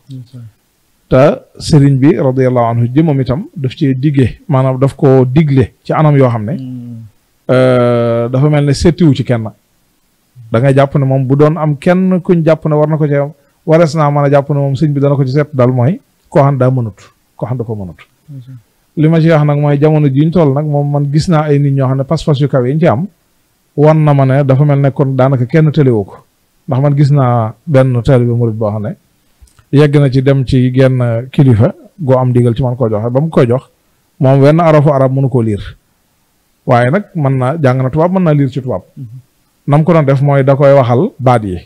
te sëriñ bi radiyallahu anhu jëmam itam daf ci diggee maanaam daf ko digle ci anam yoo xam ne dafa mel ne settiwu ci kenn da ngay jàpp ne moom bu doon am kenn kuñ jàpp ne war na ko ci warees naa mën a jàpp ne moom sëñ bi dana ko ci seet daal mooy koo xam daa mënut koo xam da ko mënut li ma ci wax nag mooy jamono ji ñu toll nag moom man gis naa ay nit ñoo xam ne pas-pas yu kaw yi ñu ci am wan na ma ne dafa mel ne kon daanaka kenn tëlewoo ko ndax man gis naa benn taalibe murid boo xam ne yegg na ci dem ci genn kilifa goo am digal ci man koo joxe ba mu koy jox moom wenn arafu arab mënu koo liir waaye nag mën na jàng na tubaab mën naa liir ci tubaab nam ko doon def mooy da koy waxal baat yi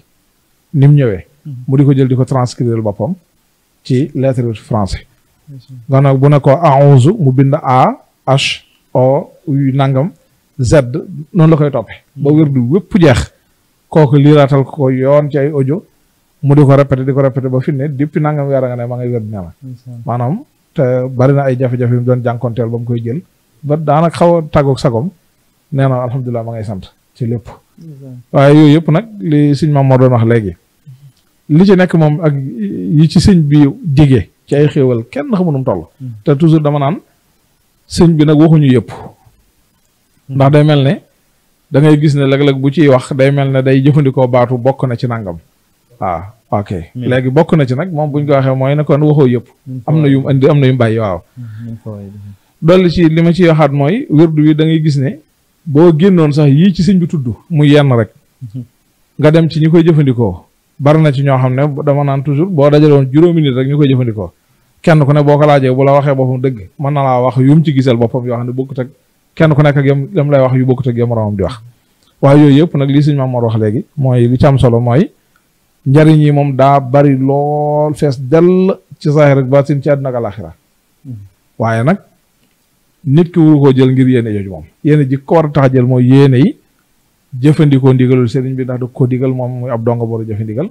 ni mu ñëwee mu di ko jël di ko transcrire boppam ci lettre français nga nag bu ne ko a'uuzu mu bind A H O U nangam Z noonu la koy toppe ba wér du wépp jeex kooku liiraatal ko yoon ci ay audio mu di ko répété ba fi ne depuis nangam weer nga ne ma ngay wér dina la maanaam te bari na ay jafe-jafe yu mu doon jànkonteel ba mu koy jël ba daanaka xaw a tàggoog sagom nee na alhamdulilah ma ngay sant ci lépp waaye yooyu yëpp nag li sëñ Maam moo doon wax léegi li ci nekk moom ak yi ci sëñ bi jigee ci ay xéewal kenn xamu nu mu toll te toujours dama naan sëñ bi nag waxuñu yëpp ndax day mel ne da ngay gis ne léeg-léeg bu ciy wax day mel ne day jëfandikoo baatu bokk na ci nangam waaw ok léegi bokk na ci nag moom buñ ko waxee mooy ne kon waxoo yëpp am na yum indi am na yum bàyyi waaw dolli ci li ma ciy waxaat mooy wérdu wi da ngay gis ne boo génnoon sax yii ci sëñ bi tudd muy yenn rek nga dem ci ñi koy jëfandikoo bari na ci ñoo xam ne dama naan toujours boo dajaloon juróomi nit rek ñu koy jëfandikoo kenn ku ne boo ko laajee bu la waxee boppam dëgg mën na laa wax yu mu ci gisal boppam yoo xam ne bokkut ak kenn ku nekk ak yam lay wax yu bokkut ak yam moroomam di wax waaye yooyu yëpp nag lii sëñ Maam Mor wax léegi mooy li ci am solo mooy njariñ yi moom daa bari lool fees dell ci zaahir ak baatin ci àdduna ak alaaxira waaye nag nit ki wuru koo jël ngir yéene jooju moom yéene ji ko war a tax a jël mooy yéene yi jëfandikoo ndigalul sëriñ bi ndax da ko digal moom muy ab donga boru jëfe ndigal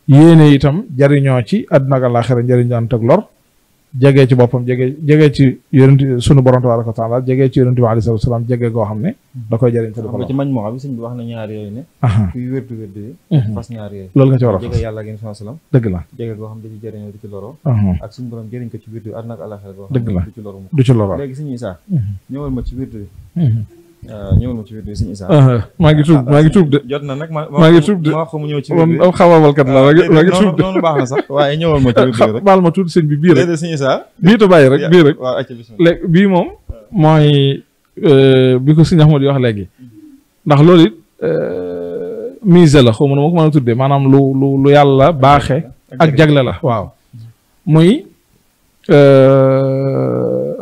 yéene itam jariñoo ci àdduna ak alaaxira njariñ daan teg lor jegee ci boppam jegee ci yonent sunu borom tabaaraka wa taala jegee ci yonent bi alayhi salaatu wa salaam jegee goo xam ne da koy jariñ te du ko lor ci mañ moo xam sëñ bi wax na ñaar yooyu ne kuy wérdu yi fas ñaar yooyu loolu nga ci war a fas jege yàlla ak yonent salaam dëgg la jege goo xam ne da ci jëriñoo du ci loroo ak suñu borom jëriñ ko ci wérdu àdduna ak alaaxira goo dëgg la du ci loru du ci lor léegi sëñ Issa ñëwal ma ci wérdu yi ñëwal ma ci wérdu yi sëñ Issa maa ngi tuub de jot na nag maa ngi tuub de ma wax ko mu ñëw ci wérdu yi aw xawaabalkat la maa ngi tuub de noonu baax na sax waaye ñëwal ma ci wérdu yi rek baal ma tuut sëñ bi bii rek léegi sëñ Issa bii te bàyyi rek bii rek waaw acca bismillah léegi bii moom mooy bi ko sëñ Ahmad yi wax léegi ndax loolu it mise la xaw ma nu ma ko mën a tuddee maanaam lu yàlla baaxe ak jagle la waaw muy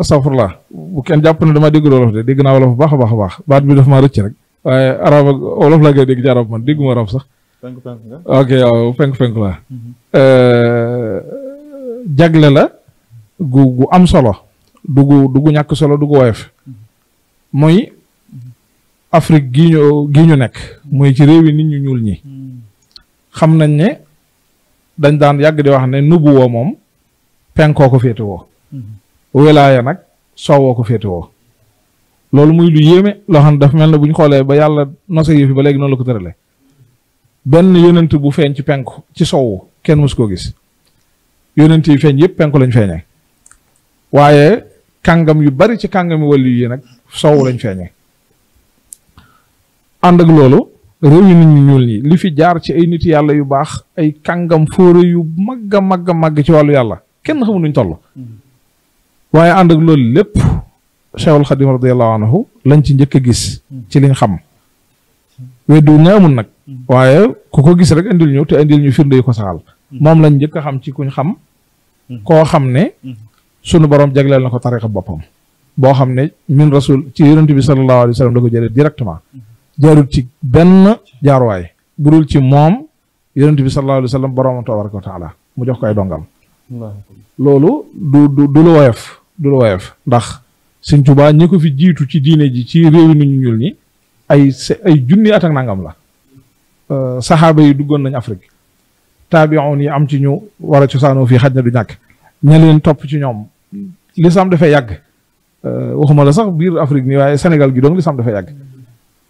astafurlah bu kenn jàpp ne dama dégg wolof de dégg naa wolof bu baax a baax a baax baat bi daf maa rëcc rek waaye arab ak wolof laa koy dégg ci arab man dégguma arab sax ok waaw penk la jagle la gu am solo du gu ñàkk solo du gu woyof muy Afrique gii ñu nekk muy ci réew yi nit ñu ñuul ñi xam nañ ne dañ daan yàgg di wax ne nubu woo moom penkoo ko féete woo wilaaya nag soowoo ko féete woo loolu muy lu yéeme loo xam ne dafa mel ne bu ñu xoolee ba yàlla nose yi fi ba léegi noonu la ko tërale benn yonent bu feeñ ci penku ci soowu kenn mësu koo gis yonent yi feeñ yëpp penku lañ feeñee waaye kàngam yu bari ci kàngami wàllu yi nag soowu lañ feeñee ànd ak loolu réew yi nit ñu ñuul ñi li fi jaar ci ay nit yàlla yu baax ay kàngam fóore yu màgg a màgg ci wàllu yàlla kenn xamul nuñ toll waaye ànd ak loolu lépp Cheikhul Khadim radiyallahu anhu lañ ci njëkk a gis ci liñ xam weddu nga amul nag waaye ku ko gis rek indil ñu te indil ñu firnde yu ko saxal moom lañ njëkk a xam ci kuñ xam koo xam ne sunu borom jagleel na ko tarixa boppam boo xam ne min rasul ci yonent bi sallallahu alayhi wa sallam da ko jëlee directement jaarul ci benn jaaruwaay bu dul ci moom yonent bi sallallahu alayhi wa sallam borom tabaraka wa taala mu jox ko ay dongam loolu du lu woyof ndax Sëñ Tuubaa ñi ko fi jiitu ci diine ji ci réewi nit ñu ñuul ñi ay junni at ak nangam la saxaaba yi duggoon nañ Afrique taabi'un yi am ci ñu war a cosaanoo fii xaj na du ñàkk ña leen topp ci ñoom lislaam dafay yàgg waxuma la sax biir Afrique nii waaye Sénégal gi donc lislaam dafay yàgg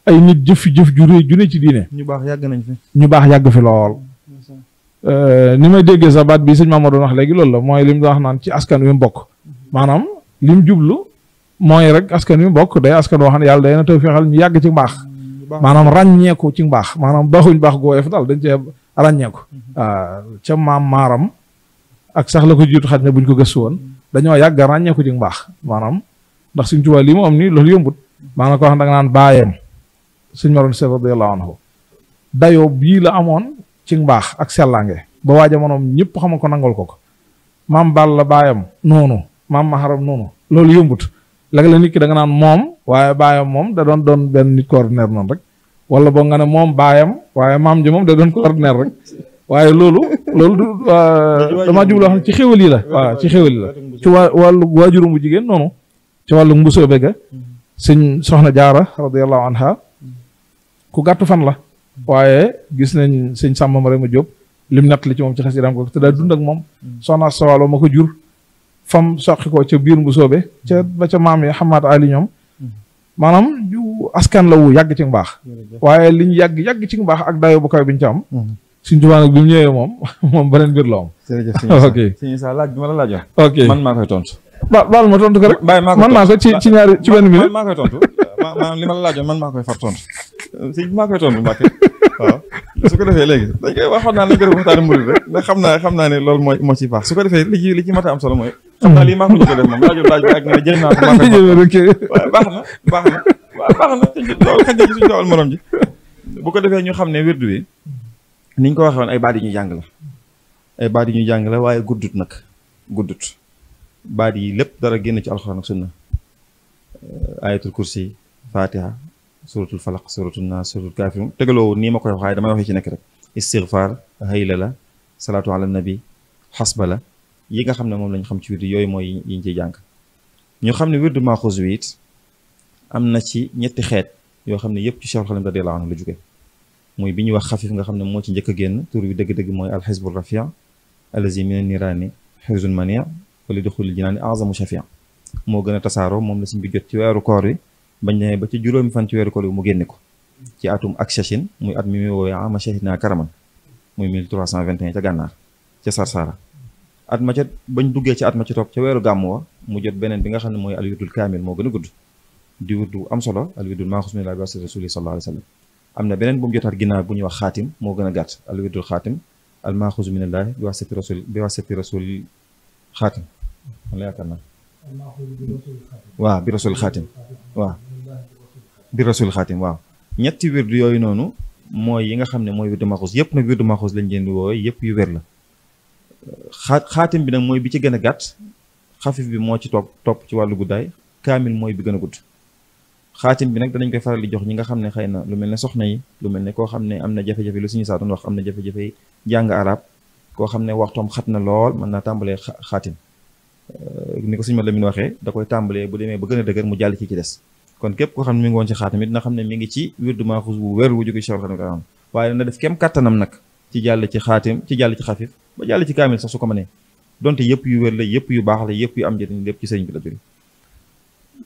ay nit jëf ju rëy ju ne ci diine ñu baax yàgg nañ fi ñu baax yàgg fi lool ni may déggee sa baat bi sëñ Mamadou doon wax léegi loolu la mooy lim wax naan ci askan wi mu bokk maanaam lim jublu mooy rek askan wi mu bokk day askan woo xam ne yàlla day na taw fexal ñu yàgg ci mbaax maanaam ràññeeku ci mbaax maanaam baaxuñ baax gooyef daal dañ cee ràññeeku ca maam maaram ak sax la ko jiitu xaj na buñ ko gëstu woon dañoo yàgg ràññeeku ci mbaax maanaam ndax suñ Tuubaa lii mu am nii loolu yombut maanaam ko wax da nga naan baayam suñ Maroon Seck radiyallahu anhu dayoo bii la amoon ci mbaax ak sellaange ba waa jamonoom ñëpp xam ko nangol ko maam Balla baayam noonu maam Maharam noonu loolu yombut léegi la nit ki da nga naan moom waaye baayam moom da doon benn nit ko ordinaire noonu rek wala boo nga ne moom baayam waaye maam ji moom da doon ko ordinaire rek waaye loolu du damaa jubloo xam ne ci xéwal yi la waaw ci xéwal yi la ci wàllu waajuram bu jigéen noonu ci wàllu mbusoo bégga sëñ soxna jaara radiyallahu anha ku gàttu fan la waaye gis nañ sëñ Sàmba Marema Jóob lim natt li ci moom ci xasidaam ko te daa dund ak moom soxna sawalo ma ko jur fam soqi ko ca biir mbusoobe ca ba ca maam yi Xamaat Ali ñoom maanaam yu askan la wu yàgg ci mbaax waaye liñ yàgg ci mbaax ak dayo bu kaw bi ñu ci am suñ Tuubaa nag bi mu ñëwee moom beneen mbir la am ok sëñ Issa laaj bi ma la laajoon ok man maa koy tontu baal ma tontu ko rek man naa ko ci ñaari ci benn minute maa koy tontu maanaam li ma la laajoon man maa koy far tontu sëñ maa koy tontu Mbàkke waaw su ko defee léegi dañ koy waxoon naa lañ ko def waxtaane murid rek ndax xam naa ne loolu moo ci baax su ko defee li ci mat a am solo mooy xam naa lii maa ko njëkk a def moom laaj bi ak nga ne jël naa ko maa koy waaw baax na loolu xaj na ci suñu dawal morom ji bu ko defee ñu xam ne wirdu wi niñ ko waxee woon ay baat yi ñu jàng la ay baat yi ñu jàng la waaye guddut nag guddut baat yi lépp dara génn ci alxuraan ak sunna ayatul kursi fatiha suratul falaq suratul naas suratul kaafiruun tegaloo nii ma koy wax waaye damay waxee ci nekk rek istighfar hayla la salaatu ala nabi xasba la yi nga xam ne moom lañ xam ci wirdu yooyu mooy yiñ ciy jàng ñu xam ne wirdu maaxuus wi it am na ci ñetti xeet yoo xam ne yëpp ci Cheikhul Xadim radiyallahu anhu la jóge muy bi ñuy wax xafif nga xam ne moo ci njëkk a génn tur bi dëgg-dëgg mooy alxizbu rafia alazi mina niraani xizun mania wala duxuli jinaani azamu shafia moo gën a tasaaroo moom la suñ bi jot ci weeru koor wi bañ demee ba ci juróomi fan ci weeru koor wi mu génne ko ci atum ak Chachine muy at mi muy woowee ama shahidna karaman muy 1321 ca gànnaar ca Sarsara at ma ca bañ duggee ci at ma ci topp ca weeru gàmm wa mu jot beneen bi nga xam ne mooy alwirdul kaamil moo gën a gudd di wirdu am solo alwirdul maaxuus min llaahi wa rasuuli sallallaahu alayhi wa sallam am na beneen bu mu jotaat ginnaaw bu ñuy wax xaatim moo gën a gàtt alwirdul xaatim al maaxuus min llaahi bi wasati rasul xaatim man la yaakaar naa waaw bi rasul xaatim waaw bi rasul xaatim waaw ñetti wirdu yooyu noonu mooy yi nga xam ne mooy wirdu maaxuus yëpp nag wirdu maaxuus lañ leen di woowee yëpp yu wér la xaatim bi nag mooy bi ci gën a gàtt xafif bi moo ci topp ci wàllu guddaay kaamil mooy bi gën a gudd xaatim bi nag danañ koy faral di jox ñi nga xam ne xëy na lu mel ne soxna yi lu mel ne koo xam ne am na jafe-jafe lu suñu saa doon wax am na jafe-jafe jàng arab koo xam ne waxtoom xat na lool mën naa tàmbalee xaatim ni ko suñu ma la min waxee da koy tàmbalee bu demee ba gën a dëgër mu jàll ci des kon képp koo xam ne mi ngi woon ci xaatim it na xam ne mi ngi ci wirdu maaxuus bu wér wu jóge Cheikh Xadim waaye na def kem kàttanam nag ci jàll ci xaatim ci jàll ci xafif ba jàll ci kaamil sax su ko mënee donte yëpp yu wér la yëpp yu baax la yëpp yu am njëriñ lépp ci sëriñ bi la jóge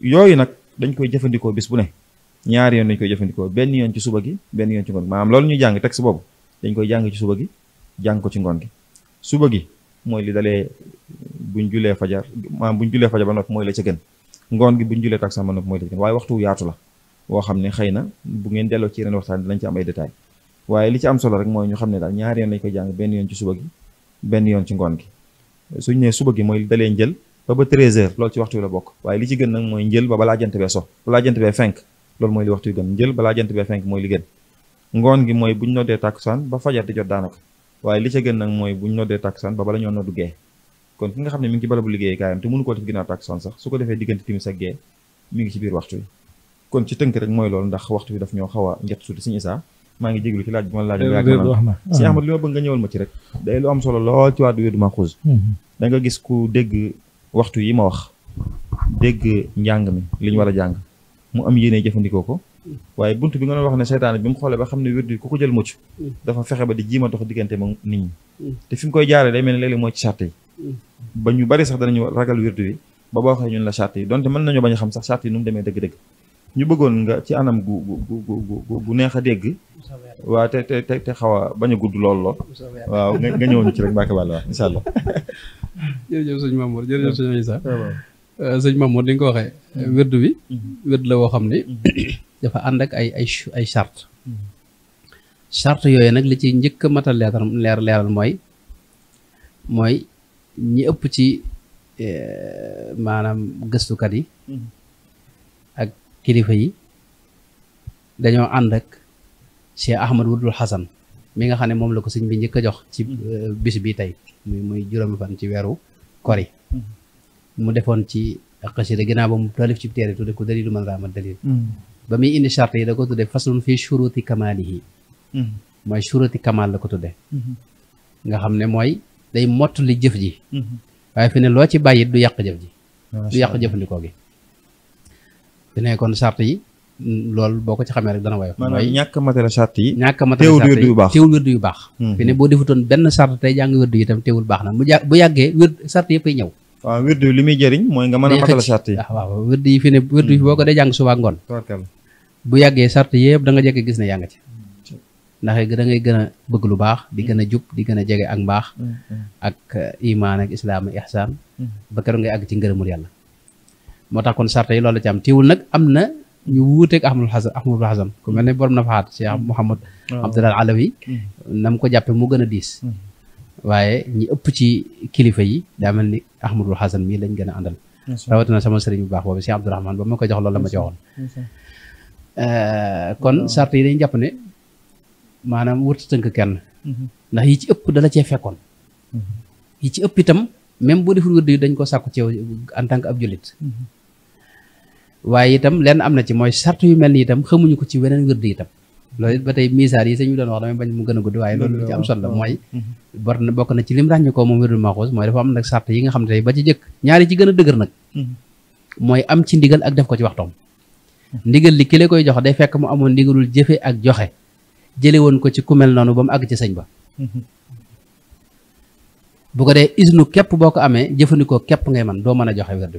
yooyu nag dañ koy jëfandikoo bis bu ne ñaari yoon dañ koy jëfandikoo benn yoon ci suba gi benn yoon ci ngoon gi maanaam loolu ñuy jàng texte boobu dañ koy jàng ci suba gi jàng ko ci ngoon gi suba gi mooy li dalee buñ julee fajar maanaam buñ julee fajar ba noppi mooy la ca gën ngoon gi buñ julee takkusaan ba noppi mooy la ca gën waaye waxtu yaatu la woo xam ne xëy na bu ngeen delloo ci yeneen waxtaan dinañ ci am ay détails waaye li ci am solo rek mooy ñu xam ne daal ñaari yoon lañ koy jàng benn yoon ci suba gi benn yoon ci ngoon gi suñ nee suba gi mooy li dalee njël ba 13h loolu ci waxtu wi la bokk waaye li ci gën nag mooy njël ba balaa jant bee so balaa jant bee fenk loolu mooy li waxtu wi gën njël balaa jant bee fenk mooy li gën ngoon gi mooy buñ noddee tàkkusaan ba fajar di jot daanaka waaye li ca gën nag mooy buñ noddee tàkkusaan ba bala ñoo noddu gee kon ki nga xam ne mi ngi ci barabu liggéey kaayam te mënu koo def ginnaaw tàkkusaan sax su ko defee diggante timis ak gee mi ngi ci biir waxtu wi kon ci tënk rek mooy loolu ndax waxtu wi daf ñoo xaw a njett suuti Sëñ Issa maa ngi jéglu ci laaj bi ma laaj si Ahmad li ma bëgg nga ñëwal ma ci rek day lu am solo lool ci wàllu wirdu maaxuus da nga gis ku dégg waxtu yi ma wax dégg njàng mi li ñu war a jàng mu am yéene jëfandikoo ko waaye bunt bi nga doon wax ne seytaane bi mu xoolee ba xam ne wirdu ku ko jël mucc dafa fexe ba di jiima dox diggante ma nit ñi te fi mu koy jaaree day mel ne léeg-léeg mooy ci charte yi ba ñu bari sax danañu ragal wirdu wi ba boo waxee ñun la charte yi donte mën nañoo bañ a xam sax charte yi nu mu demee dëgg-dëgg ñu bëggoon nga ci anam gu neex a dégg waaw te xaw a bañ a gudd lool waaw nga ñëwoon ci rek Mbacke Balla waaw incha allah. jërëjëf sëñ Mamour jërëjëf sëñ Issa. sëñ Mamour ni nga ko waxee. wérdu bi. wérdu la woo xam ni. dafa ànd ak ay charte. charte yooyu nag li ci njëkk a matal leeral mooy ñi ëpp ci maanaam gëstukat yi. ak kilifa yi dañoo ànd ak Cheikh Ahmad Wudul Xasan mi nga xam ne moom la ko sëñ bi njëkk a jox ci bis bi tey muy juróomi fan ci weeru kori mu defoon ci xasida ginnaaw ba mu taalif ci téere tudde ko dalilu man raamat dalil ba muy indi charte yi da ko tudde faslun fii shuruti kamaalihi mooy shuruti kamaal la ko tudde nga xam ne mooy day mottali jëf ji waaye fi ne loo ci bàyyit du yàq jëf ji du yàq jëfandikoo gi fi ne kon charte yi loolu boo ko ci xamee rek dana woyof mooy ñàkk matériel charte yi teewul wérdu yu baax fi ne boo defutoon benn charte tey jàng wérdu yi itam teewul baax na bu yàggee charte yëpp ay ñëw waaw wérdu li muy jëriñ mooy nga mën a matal charte yi waaw wérdu yi fi ne wérdu yi boo ko dee jàng suba ngoon bu yàggee charte yëpp da nga jekk gis ne yaa nga ci ndax da ngay gën a bëgg lu baax di gën a jub di gën a jege ak mbaax ak imaan ak islaam ak ihsaan ba keroog ngay àgg ci ngërëmul yàlla moo tax kon charte yi loolu ci am teewul nag am na ñu wuuteeg Ahmadul Hasan ku mel ne borom nafaxaat Cheikh Mouhamad Abdallah Alawi nam ko jàppe mu gën a diis waaye ñi ëpp ci kilifa yi daa mel ni Ahmadul Hasan mii lañ gën a àndal rawatina sama sëriñ bu baax boobu Cheikh Abdourahmane ba ma ko jox loolu la ma ci waxoon kon charte yi dañ jàpp ne maanaam wërta tënk kenn ndax yi ci ëpp dala cee fekkoon yi ci ëpp itam même boo deful wërd yi dañ ko sàkku ci yow en tant que ab jullit waaye itam lenn am na ci mooy charte yu mel ni itam xamuñu ko ci weneen wërd itam loolu it ba tey misaal yi sëñ bi doon wax damay bañ mu gën a gudd waaye loolu lu ci am solo mooy bokk na ci lim ràññi ko moom wërdul maxuus mooy dafa am nag charte yi nga xam ne tey ba ci jëkk ñaari ci gën a dëgër nag mooy am ci ndigal ak def ko ci waxtoom ndigal li ki la koy jox day fekk mu amoon ndigalul jëfe ak joxe jële woon ko ci ku mel noonu ba mu àgg ci sëñ ba bu ko dee isnu képp boo ko amee jëfandikoo képp ngay man doo mën a joxe wérdu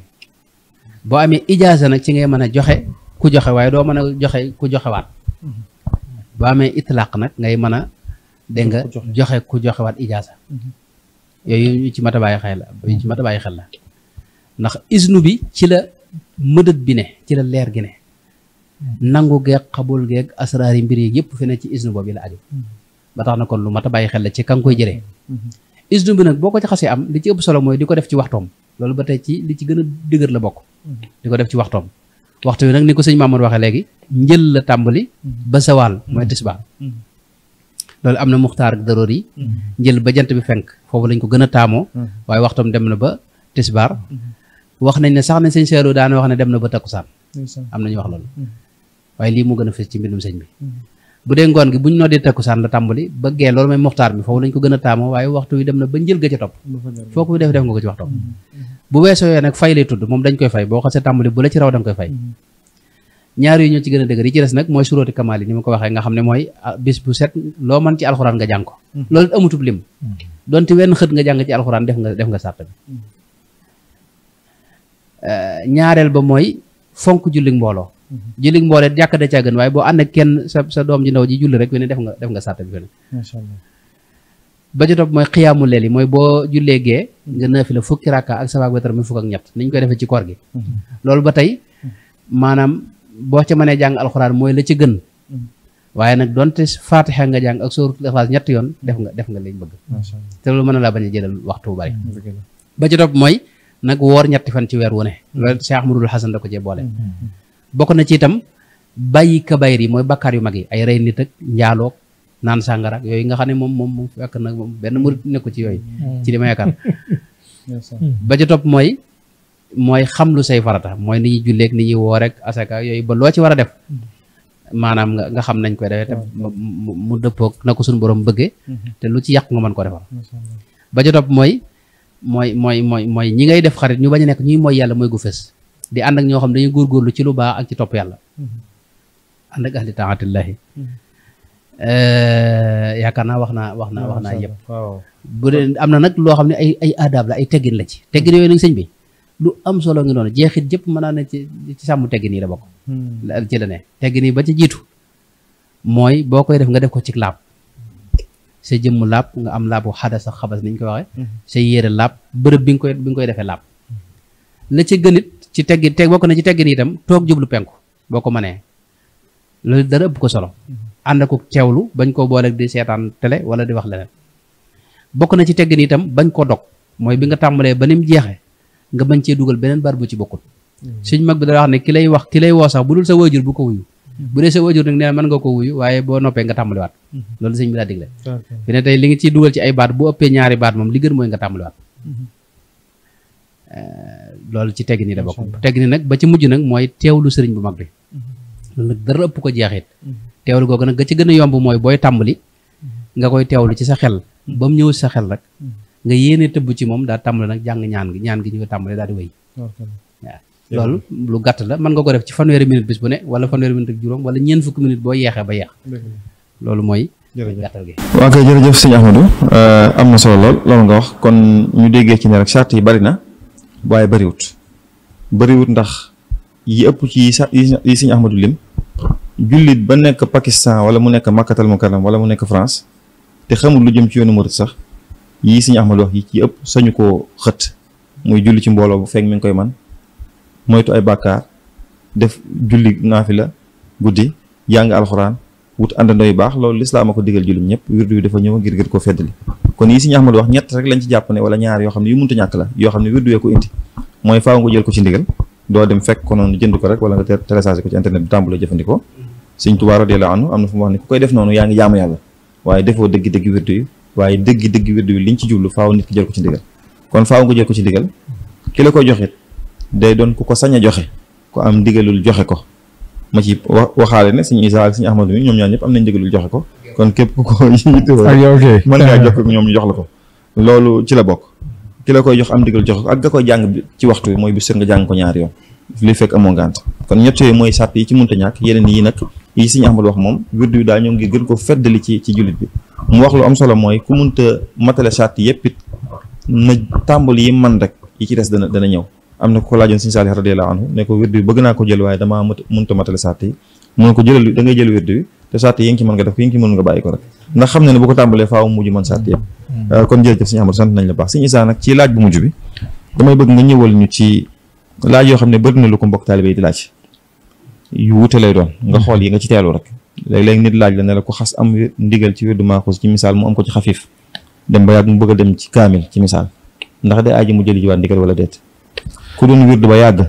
boo amee ijaasa nag ci ngay mën a joxe ku joxe waaye doo mën a joxe ku joxewaat boo amee itlaq nag ngay mën a dégg nga joxe ku joxewaat ijaasa yooyu yu ci mat a bàyyi xel la ndax isnu bi ci la mëdët bi ne ci la leer gi ne nangu geeg xabul geeg asraari mbir yi yëpp fi ne ci isnu boobu la aju ba tax na kon lu mat a bàyyi xel la ci ka nga koy jëlee isnu bi nag boo ko ci xasee am li ci ëpp solo mooy di ko def ci waxtoom loolu ba tey ci li ci gën a dëgër la bokk di ko def ci waxtoom waxtu wi nag ni ko sëñ Mamadou waxee léegi njël la tàmbali ba sawaal mooy tisbaar loolu am na muxtaar ak daroor yi njël ba jant bi fenk foofu lañ ko gën a taamoo waaye waxtoom dem na ba tisbaar wax nañ ne sax ne sëñ Seeru daan wax ne dem na ba takkusaan am nañu wax loolu waaye lii mu gën a fës ci mbindum sëñ bi bu dee ngoon gi buñ noddee takkusaan la tàmbali ba gee loolu mooy muxtaar bi foofu lañ ko gën a taamoo waaye waxtu wi dem na ba njël ga ca topp foo ko def nga ko ci waxtoom bu weesoo yooyu nag fay lay tudd moom dañ koy fay boo xasee tàmbali bu la ci raw da nga koy fay ñaar yi ñoo ci gën a dëgër yi ci des nag mooy suróoti kamaal yi ni ma ko waxee nga xam ne mooy bis bu set loo mën ci alxuraan nga jàng ko loolu it amutub lim donte wenn xët nga jàng ci alxuraan def nga sàrt bi ñaareel ba mooy fonk jullig mbooloo jullig mbooloo jàkk da caa gën waaye boo ànd ak kenn sa doom ji ndaw ji julli rek ne def nga sàrt bi fene ba ci topp mooy xiyaamu leel yi mooy boo jullee gee nga naafila fukki rakka ak safaak wetar muy fukk ak ñett niñ koy defee ci koor gi loolu ba tey maanaam boo ca mënee jàng alxuraan mooy la ci gën waaye nag donte faatixa nga jàng ak sóoratul ixlaas ñetti yoon def nga liñ bëgg te loolu mën na laa bañ a jëlal waxtu bu bari ba ci topp mooy nag woor ñetti fan ci weer wu ne loolu Cheikh Ahmadul Hasan da ko cee boole bokk na ci itam bàyyi kabayr yi mooy bakkaar yu mag yi ay rey nit ak njaaloog naan sàngara yooyu nga xam ne moom fekk na moom benn murit nekku ci yooyu ci li ma yaakaar ba ci topp mooy xam lu say farata mooy ni ñuy julleeg ni ñuy woor rek asaka yooyu ba loo ci war a def maanaam nga xam nañ koy defee te mu dëppoog na ko suñu borom bëggee te lu ci yàq nga mën ko defal ba ci topp mooy ñi ngay def xarit ñu bañ a nekk ñuy mooy yàlla mooy gu fës di ànd ak ñoo xam dañuy góorgóorlu ci lu baax ak ci topp yàlla ànd ak ahli taatillahi yaakaar naa wax naa yëpp bu dee am na nag loo xam ne ay adab la ay teggin la ci teggin yooyu nag sëñ bi lu am solo ngi noonu jeexit jëpp mën naa ne ci sàmm teggin yi la bokk ci la ne teggin yi ba ci jiitu mooy boo koy def nga def ko ci laab sa jëmm laab nga am laabu xadas ak xabas ni ñu koy waxee sa yére laab bërëb bi nga koy defee laab la ci gënit ci teggin bokk na ci teggin itam toog jublu penku boo ko mënee loolu dara ëpp ko solo ànd ko teewlu bañ koo booleeg di seetaan télé wala di wax leneen bokk na ci teggin itam bañ ko dog mooy bi nga tàmbalee ba ni mu jeexee nga bañ cee dugal beneen baat bu ci bokkul suñ mag bi da wax ne ki lay woo sax bu dul sa waajur bu ko wuyu bu dee sa waajur nag nee na mën nga ko wuyu waaye boo noppee nga tàmbaliwaat loolu sëñ bi daa digle fi ne tey li nga ciy dugal ci ay baat bu ëppee ñaari baat moom li gën mooy nga tàmbaliwaat loolu ci teggin yi da bokk teggin nag ba ci mujj nag mooy teewlu sëriñ bu mag bi loolu nag dara ëpp ko jeexit teewlu googu nag ga ci gën a yomb mooy booy tàmbali nga koy teewlu ci sa xel ba mu ñëw sa xel rek nga yéene tëbb ci moom daa tàmbali nag jàng ñaan gi ñu ko tàmbali daal di wéy waaw loolu lu gàtt la mën nga ko def ci fanweeri minute bis bu ne wala fanweeri minute ak juróom wala ñeent fukki minute boo yeexee ba yeex loolu mooy gàttal gi waa kay jërëjëf sëñ Ahmadou am na solo loolu nga wax kon ñu déggee ci ne rek charte yi bari na waaye bariwut ndax yi ëpp ci yi sëñ Ahmadou lim jullit ba nekk Pakistan wala mu nekk Makkatal Mukarram wala mu nekk France te xamul lu jëm ci yoonu murit sax yii sëñ Ahmadou wax yi ci ëpp sañu koo xët muy julli ci mbooloo bu fekk mi ngi koy man moytu ay bàkkaar def julli naafila guddi jàng alxuraan wut àndandoo yu baax loolu lislaam a ko digal jullit ñëpp wirdu wi dafa ñëw ngir gën koo feddali kon yi sëñ Ahmadou wax ñett rek lañ ci jàpp ne wala ñaar yoo xam ne yu munta ñàkk la yoo xam ne wirdu wee ko indi mooy faaw nga jël ko ci ndigal doo dem fekk ko noonu jënd ko rek wala nga téléchargé ko ci internet bi tàmbalee jëfandikoo sëñ Tuubaa radiyallaahu anhu am na fu mu wax ne ku koy def noonu yaa ngi jaamu yàlla waaye defoo dëgg-dëgg wirdu yi waaye dëgg wirdu yi liñ ci jublu faaw nit ki jël ko ci ndigal kon faaw nga jël ko ci ndigal ki la koy joxit day doon ku ko sañ a joxe ku am ndigalul joxe ko ma ci waxaale ne sëñ Isaa ak sëñ Ahmadou ñoom ñaar ñëpp am nañ ndigalul joxe ko kon képp ku ko yittewoo mën ngaa jox ko ñoom ñu jox la ko loolu ci la bokk ki la koy jox am ndigal joxe ko ak nga koy jàng ci waxtu bi mooy bis nga jàng ko ñaari yoon li fekk amoo ngànt kon ñett yooyu mooy sàtt yi ci munta ñàkk yeneen yi nag yi sëñ Ahmadou wax moom wirdu yi daal ñoo ngi gën ko feddali ci jullit bi mu wax lu am solo mooy ku munta matale sàtt yëpp it na tàmbali yi man rek yi ci des dana ñëw am na ko laajoon sëñ Saalih radiyallaahu anhu ne ko wirdu bi bëgg naa ko jël waaye damaa munta matale sàtt yi mu ne ko jëlal da ngay jël wirdu bi te sàtt yi ngi ci mën nga def ko yi ngi ci mën nga bàyyi ko rek ndax xam ne bu ko tàmbalee faaw mujj mën sàtt yëpp kon jërëjëf sëñ Ahmadou sant nañ la baax sëñ Isaa nag ci laaj bu mujj bi damay bëgg nga ñëwal ñu ci laaj yoo xam ne bëri na lu ko mbokk taalibe yi di laaj yu wute lay doon nga xool yi nga ci teelu rek léeg-léeg nit laaj la ne la ko xas am ndigal ci wirdu maaxuus ci misaal mu am ko ci xafiif dem ba yàgg mu bëgg a dem ci kaamil ci misaal ndax day aji mu jëli jiwaat ndigal wala déet ku doon wirdu ba yàgg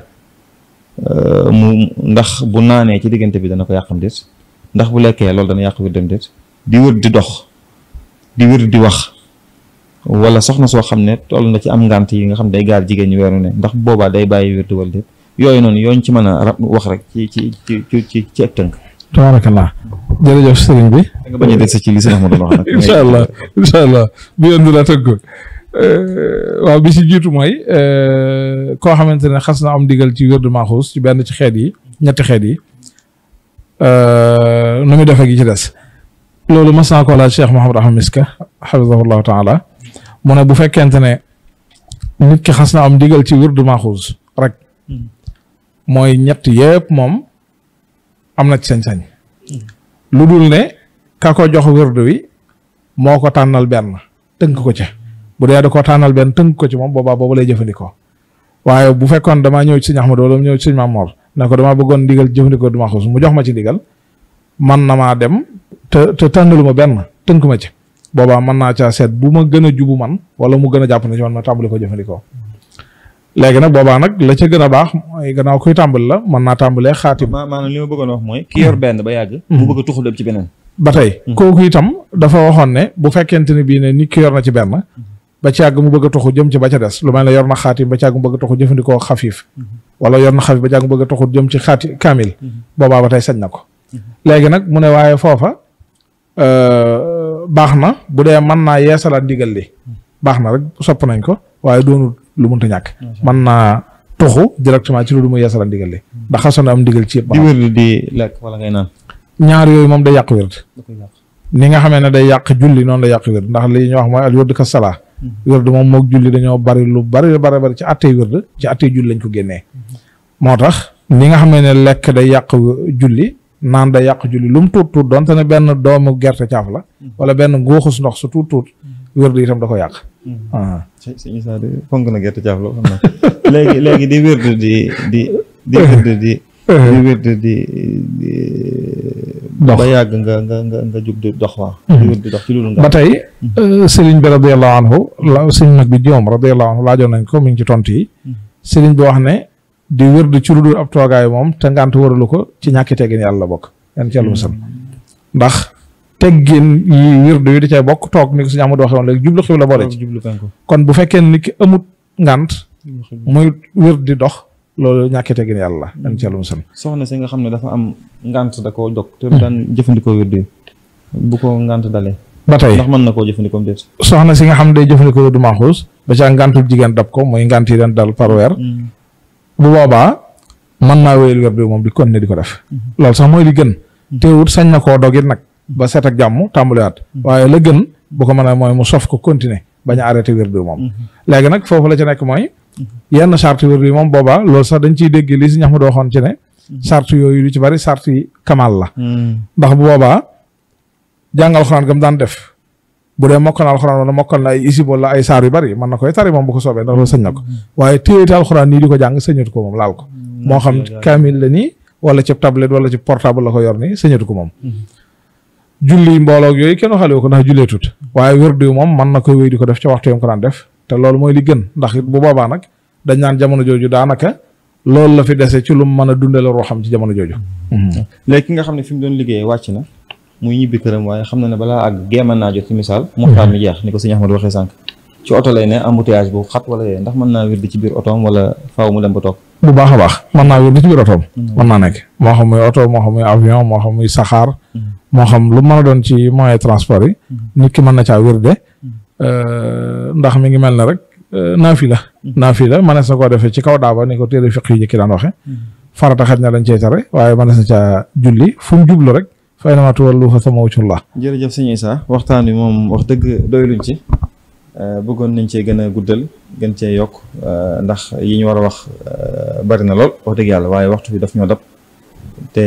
mu ndax bu naanee ci diggante bi dana ko yàqam déet ndax bu lekkee loolu dana yàq wirdam déet di wër di dox di wër di wax wala soxna soo xam ne toll na ci am ngànt yi nga xam day gaar jigéen ñi weeru ne ndax boobaa day bàyyi wirdu wala déet yooyu noonu yooyu ci mën a wax rek ci ak tënk. tabaarakallah jërëjëf sëriñ bi. da nga bañ a des ci li sëriñ Ahmadou wax nag. incha allah bu yëndu la tënk waaw bi si jiitu mooy koo xamante ne xas na am digal ci wirdu maaxuus ci benn ci xeet yi ñetti xeet yi nu muy defee gi ci des loolu mas naa ko laaj Cheikh Mouhamadou Ahmad Miska xafisahullahu taala mu ne bu fekkente ne nit ki xas na am digal ci wirdu maaxuus rek mooy ñett yëpp moom am na ci sañ-sañ lu dul ne ka ko jox wirdu wi moo ko tànnal benn tënk ko ca bu dee da koo tànnal benn tënk ko ci moom boobaa boobu lay jëfandikoo waaye bu fekkoon damaa ñëw ci sëñ Ahmadou wala ñëw ci sëñ Maam Mor ne ko damaa bëggoon ndigal jëfandikoo du maaxuus mu jox ma ci ndigal man na maa dem te tànnalu ma benn tënk ma ci boobaa mën naa caa seet bu ma gën a jubu man wala mu gën a jàpp ne ci man ma tàmbali ko jëfandikoo léegi nag boobaa nag la ca gën a baax mooy gannaaw kuy tàmbali la mën naa tàmbalee xaatim. maanaam li ma bëggoon wax mooy ki yor benn ba yàgg. mu bëgg a tuxu dem ci beneen. ba tey kooku itam dafa waxoon ne bu fekkente ne bii ne nit ki yor na ci benn ba ci àgg mu bëgg a tuxu jëm ci ba ca des lu mel ne yor na xaatim ba ci àgg mu bëgg a tuxu jëfandikoo xafiif wala yor na xafiif ba ci àgg mu bëgg a tuxu jëm ci xaati kaamil boobaa ba tey sañ na ko léegi nag mu ne waaye foofa baax na bu dee mën naa yeesalaat ndigal li baax na rek sopp nañ ko waaye doonul lu mënta ñàkk mën naa tuxu directement ci lu mu yeesalaat ndigal li ndax xasoon na am ndigal ci yëpp di wér di lekk wala ngay naan ñaar yooyu moom day yàq wér ni nga xamee ne day yàq julli noonu day yàq wér ndax li ñuy wax mooy al wérd ka salaa wérd moom moog julli dañoo bari lu bari ci attey wérd ci attey julli lañ ko génnee moo tax ni nga xam ne lekk day yàq julli naan day yàq julli lu mu tuut tuut donte ne benn doomu gerte caaf la wala benn nguuxus ndox su tuut tuut wérdu itam da ko yàq. sëñ Issa de fonk na gerte caaf la xam na léegi di wérdu di wérdu di wérdu di dox ba yàgg nga jug di dox waaw di wérdu di dox ci loolu nga ba tey sëriñ bi radiyallahu anhu sëriñ mag bi joom radiyallahu anhu laajoon nañ ko mi ngi ci tontu yi sëriñ bi wax ne di wérdu ci lu dul ab toogaay moom te ngant waralu ko ci ñàkki teggin yàlla la bokk yan ci yàlla musal ndax teggin yi wérdu yi di cay bokk toog ni ko suñu amul waxee woon léegi jublu xibla boole ci kon bu fekkee nit ki amut ngant muy wér di dox loolu ñàkki teggin yàlla la yan ci yàlla musal soxna si nga xam ne dafa am ngant da koo dog te daan jëfandikoo wérdu yi bu ko ngant dalee ba tey ndax mën na koo jëfandikoo déet soxna si nga xam ne day jëfandikoo wérdu maaxuus ba ca ngantul jigéen dab ko muy ngant yi daan dal par weer bu boobaa mën naa wéyal wérdu moom di continuer di ko def loolu sax mooy li gën teewut sañ na koo dogit nag ba set ak jàmm tàmbaliwaat waaye la gën bu ko mën a mooy mu sof ko continuer bañ a arrêté wérdu moom léegi nag foofu la ci nekk mooy yenn charte wérdu yi moom boobaa loolu sax dañ ciy dégg li si ñax ma doo xoon ci ne charte yooyu lu ci bari charte yi kamal la ndax bu boobaa jàng alxuraan gam daan def bu dee mokkal na alxuraan wala mokkal na ay isib wala ay saar yu bari mën na koy tari moom bu ko soobee ndax loolu sañ na ko waaye téyete alxuraan nii di ko jàng sañatu ko moom laal ko moo xam kaamil la nii wala ci tablette wala ci portable la ko yor nii sañatu ko moom julli mbooloog yooyu kenn waxale ko ndax jullee tut waaye wérdu moom mën na koy wéy di ko def ca waxtu yam ko daan def te loolu mooy li gën ndax it bu boobaa nag dañ naan jamono jooju daanaka loolu la fi dese ci lu mu mën a dundale roo xam ci jamono jooju léegi ki nga xam ne fi mu doon liggéeyee wàcc na muy ñibbi këram waaye xam na ne balaa àgg géeman naa jot ci misaal muxtaar mi jeex ni ko sëñ Ahmad waxee sànq ci oto lay ne embouteillage bu xat wala yooyu ndax mën naa wérdi ci biir otoom wala faaw mu dem ba toog bu baax a baax mën naa wérdi ci biir otoom mën naa nekk moo xam muy oto moo xam muy avion moo xam muy saxaar moo xam lu mën a doon ci moyen transport yi nit ki mën na caa wérde ndax mi ngi mel ne rek naafila mënees na koo defee ci kaw daaba ni ko téere fiq yi jëkki daan waxe farata xaj na dañ cey tare waaye mënees na caa julli fu mu jublu rek fay na ma tuwallu fa sama wajhullah jërëjëf sëñ Issa waxtaan wi moom wax dëgg doyluñ ci bëggoon nañ cee gën a guddal gën cee yokk ndax yi ñu war a wax bari na lool wax dëgg yàlla waaye waxtu bi daf ñoo dab te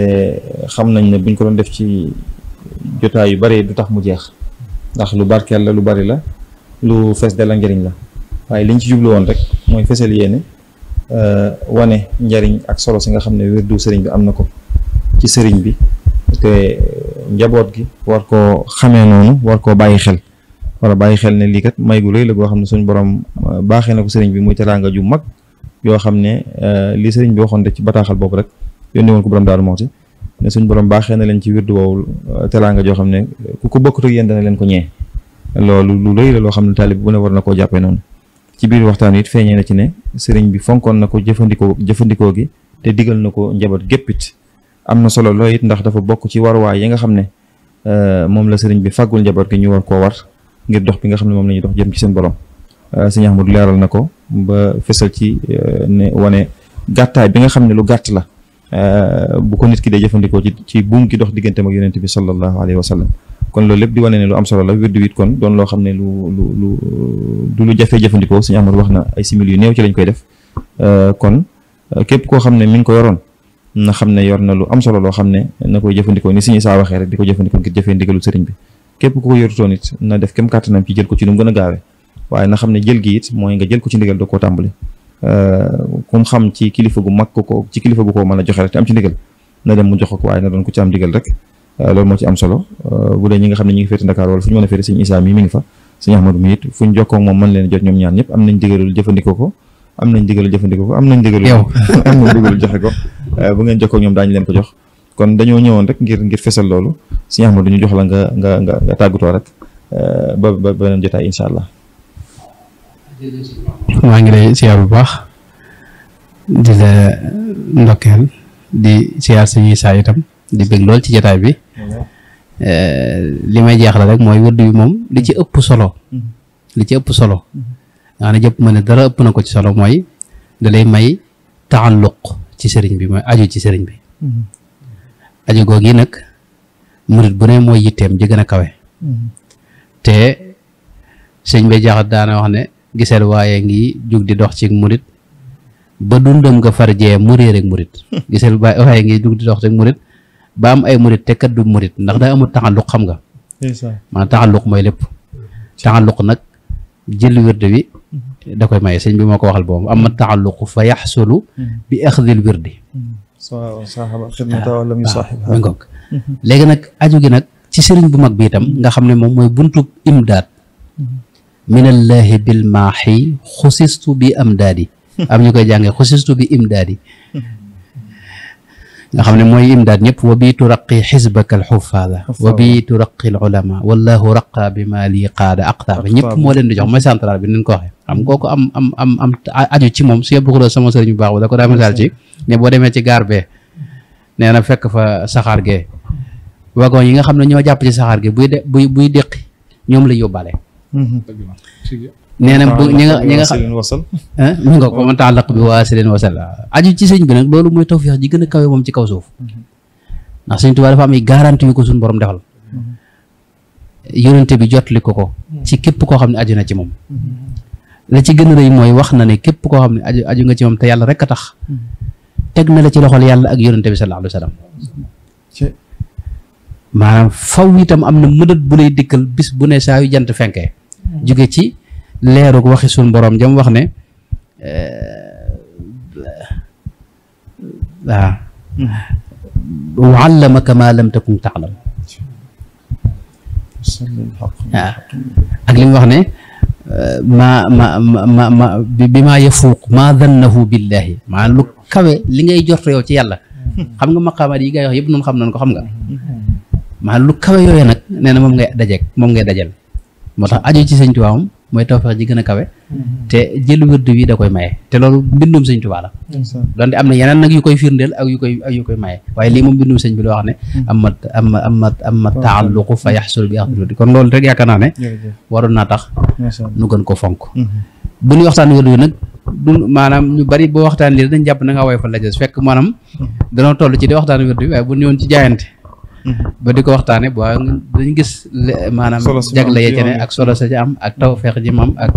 xam nañ ne buñ ko doon def ci jotaay yu bari du tax mu jeex ndax lu barkeel la lu bari la lu fees de la njëriñ la waaye liñ ci jublu woon rek mooy fesal yéene wane njëriñ ak solo si nga xam ne wérdu sëriñ bi am na ko ci sëriñ bi te njaboot gi war koo xamee noonu war koo bàyyi xel wala bàyyi xel ne lii kat may gu rëy la goo xam ne suñ borom baaxee na ko sëriñ bi muy teraanga ju mag yoo xam ne li sëriñ bi waxoon de ci bataaxal boobu rek yónni woon ko borom Daaru Muxti ne suñ borom baaxee na leen ci wirdu woowu teraanga joo xam ne ku ko bokkut ak yéen dana leen ko ñee loolu lu rëy la loo xam ne taalib bu ne war na koo jàppee noonu ci biir waxtaan it feeñee na ci ne sëriñ bi fonkoon na ko jëfandikoo gi te digal na ko njaboot gépp it am na solo loolu it ndax dafa bokk ci waruwaay yi nga xam ne moom la sëriñ bi fàggul njaboot gi ñu war koo war ngir dox bi nga xam ne moom la ñuy dox jëm ci seen borom sëñ Ahmadu leeral na ko ba fesal ci ne wane gàttaay bi nga xam ne lu gàtt la bu ko nit ki dee jëfandikoo ci buum gi dox diggante ak yonent bi sallallahu alayhi wa sallam kon loolu lépp di wane ne lu am solo la wirdu wit kon doon loo xam ne lu jafee jëfandikoo sëñ Ahmadu wax na ay simili yu néew ci lañ koy def kon képp koo xam ne mi ngi ko yoroon na xam ne yor na lu am solo loo xam ne na koy jëfandikoo ni sëñ Isaa waxee rek di ko jëfandikoo ngir jëfee ndigalu sëriñ bi képp ku ko yorutoon it na def kem kàttanam ci jël ko ci nu mu gën a gaawee waaye na xam ne jël gi it mooy nga jël ko ci ndigal doo koo tàmbali kum xam ci kilifa gu mag ko ci kilifa gu ko mën a joxe rek te am ci ndigal na dem mu jox ko waaye na doon ko ci am ndigal rek loolu moo ci am solo bu dee ñi nga xam ne ñu ngi féete Dakar wala fu ñu mën a féete sëñ Isaa mi ngi fa sëñ Ahmadu mi it fu ñu jokkoo moom mën leen jot ñoom ñaar ñëpp am nañ ndigalul jëfandikoo ko am nañ ndigalul joxe ko bu ngeen jokkoo ñoom daañu leen ko jox kon dañoo ñëwoon rek ngir fesal loolu sëñ Ahmadu ñu jox la nga tàggatoo rek ba beneen jotaay incha allah. maa ngi lay siyaar bu baax di la ndokkeel di siyaar suñuy saa itam di bëgg lool ci jotaay bi li may jeexal rek mooy wërdu bi moom li ci ëpp solo nga ne jëpp ma ne dara ëpp na ko ci solo mooy da lay may taalluq ci sëriñ bi mooy aju ci sëriñ bi aju googu nag murit bu ne mooy yitteem ji gën a kawe te sëñ bay jaxat daana wax ne giseel waaye ngi jug di dox ci murit ba dundam nga farjee mu réer ak murit gisal ba waaye ngi dugg di dox rek murit ba am ay murit te kat du murit ndax daa amul taxalluq xam nga maanaam taxalluq mooy lépp taxalluq nag jël wirde wi da koy maye sëñ bi moo ko waxal boobu amma taxalluq fa yaxsulu bi axdil wirdi mi ngoog léegi nag aju gi nag ci sëriñ bu mag bi itam nga xam ne moom mooy buntub imdaad minallahi bil maaxi xusistu bi amdaadi am ñu koy jàngee xusistu bi imdaadi nga xam ne mooy imdaad ñëpp wa bi turaqi xisbaka alxufaada wa bi turaqi alulama wallahu raqa bi ma lii qaada aqtaaba ñëpp moo leen di jox mooy central bi nañ ko waxee xam kooku am aju ci moom su yëpp xuloo sama sëriñ bu baax ba da ko daa misaal ci ne boo demee ci gaar bee nee na fekk fa saxaar gee wagon yi nga xam ne ñoo jàpp ci saxaar gi buy déqi ñoom lay yóbbaale nee na ñi nga xam mi nga ko man taallaq bi waasilin wasal aju ci sëñ bi nag loolu mooy tawfiix ji gën a kawe moom ci kaw suuf ndax sëñ Tuubaa dafa am ay garanti yu ko suñu borom defal yonente bi jotli ko ci képp koo xam ne aju na ci moom la ci gën a rëy mooy wax na ne képp koo xam ne aju nga ci moom te yàlla rek a tax teg na la ci loxol yàlla ak yonente bi sallallahu alayhi wa sallam maanaam faw itam am na mëdët bu lay dikkal bis bu ne saa yu jant fenkee jóge ci leerug waxi suñ borom jam wax ne waaw wa allamaka ma lam takun ta'lam waaw ak li mu wax ne bi maa yafuuq maa dannahu billahi maanaam lu kawe li ngay jorto yow ci yàlla xam nga maqaamaat yi ngay wax yëpp noonu xam nañ ko xam nga maanaam lu kawe yooyu nag nee na moom ngay dajal moo tax aju ci sëñ Tuubaa moom mooy tawfeex ji gën a kawe te jël wërd wi da koy maye te loolu mbindum sëñ Tuubaa la donte am na yeneen nag yu koy firndeel ak yu koy maye waaye lii moom mbindum sëñ bi la wax ne amma taalluqu fa yaxsul bi axdil kon loolu rek yaakaar naa ne waroon naa tax nu gën ko fonk bu ñuy waxtaan wërd wi nag du maanaam ñu bari boo waxtaan lii dañ jàpp na nga woy fa la jës fekk maanaam danoo toll ci di waxtaan wërd wi waaye bu ñëwoon ci jaayante ba di ko waxtaane bu dañu gis maanaam jagle ya ca ne ak solo sa ci am ak tawfeex ji mu am ak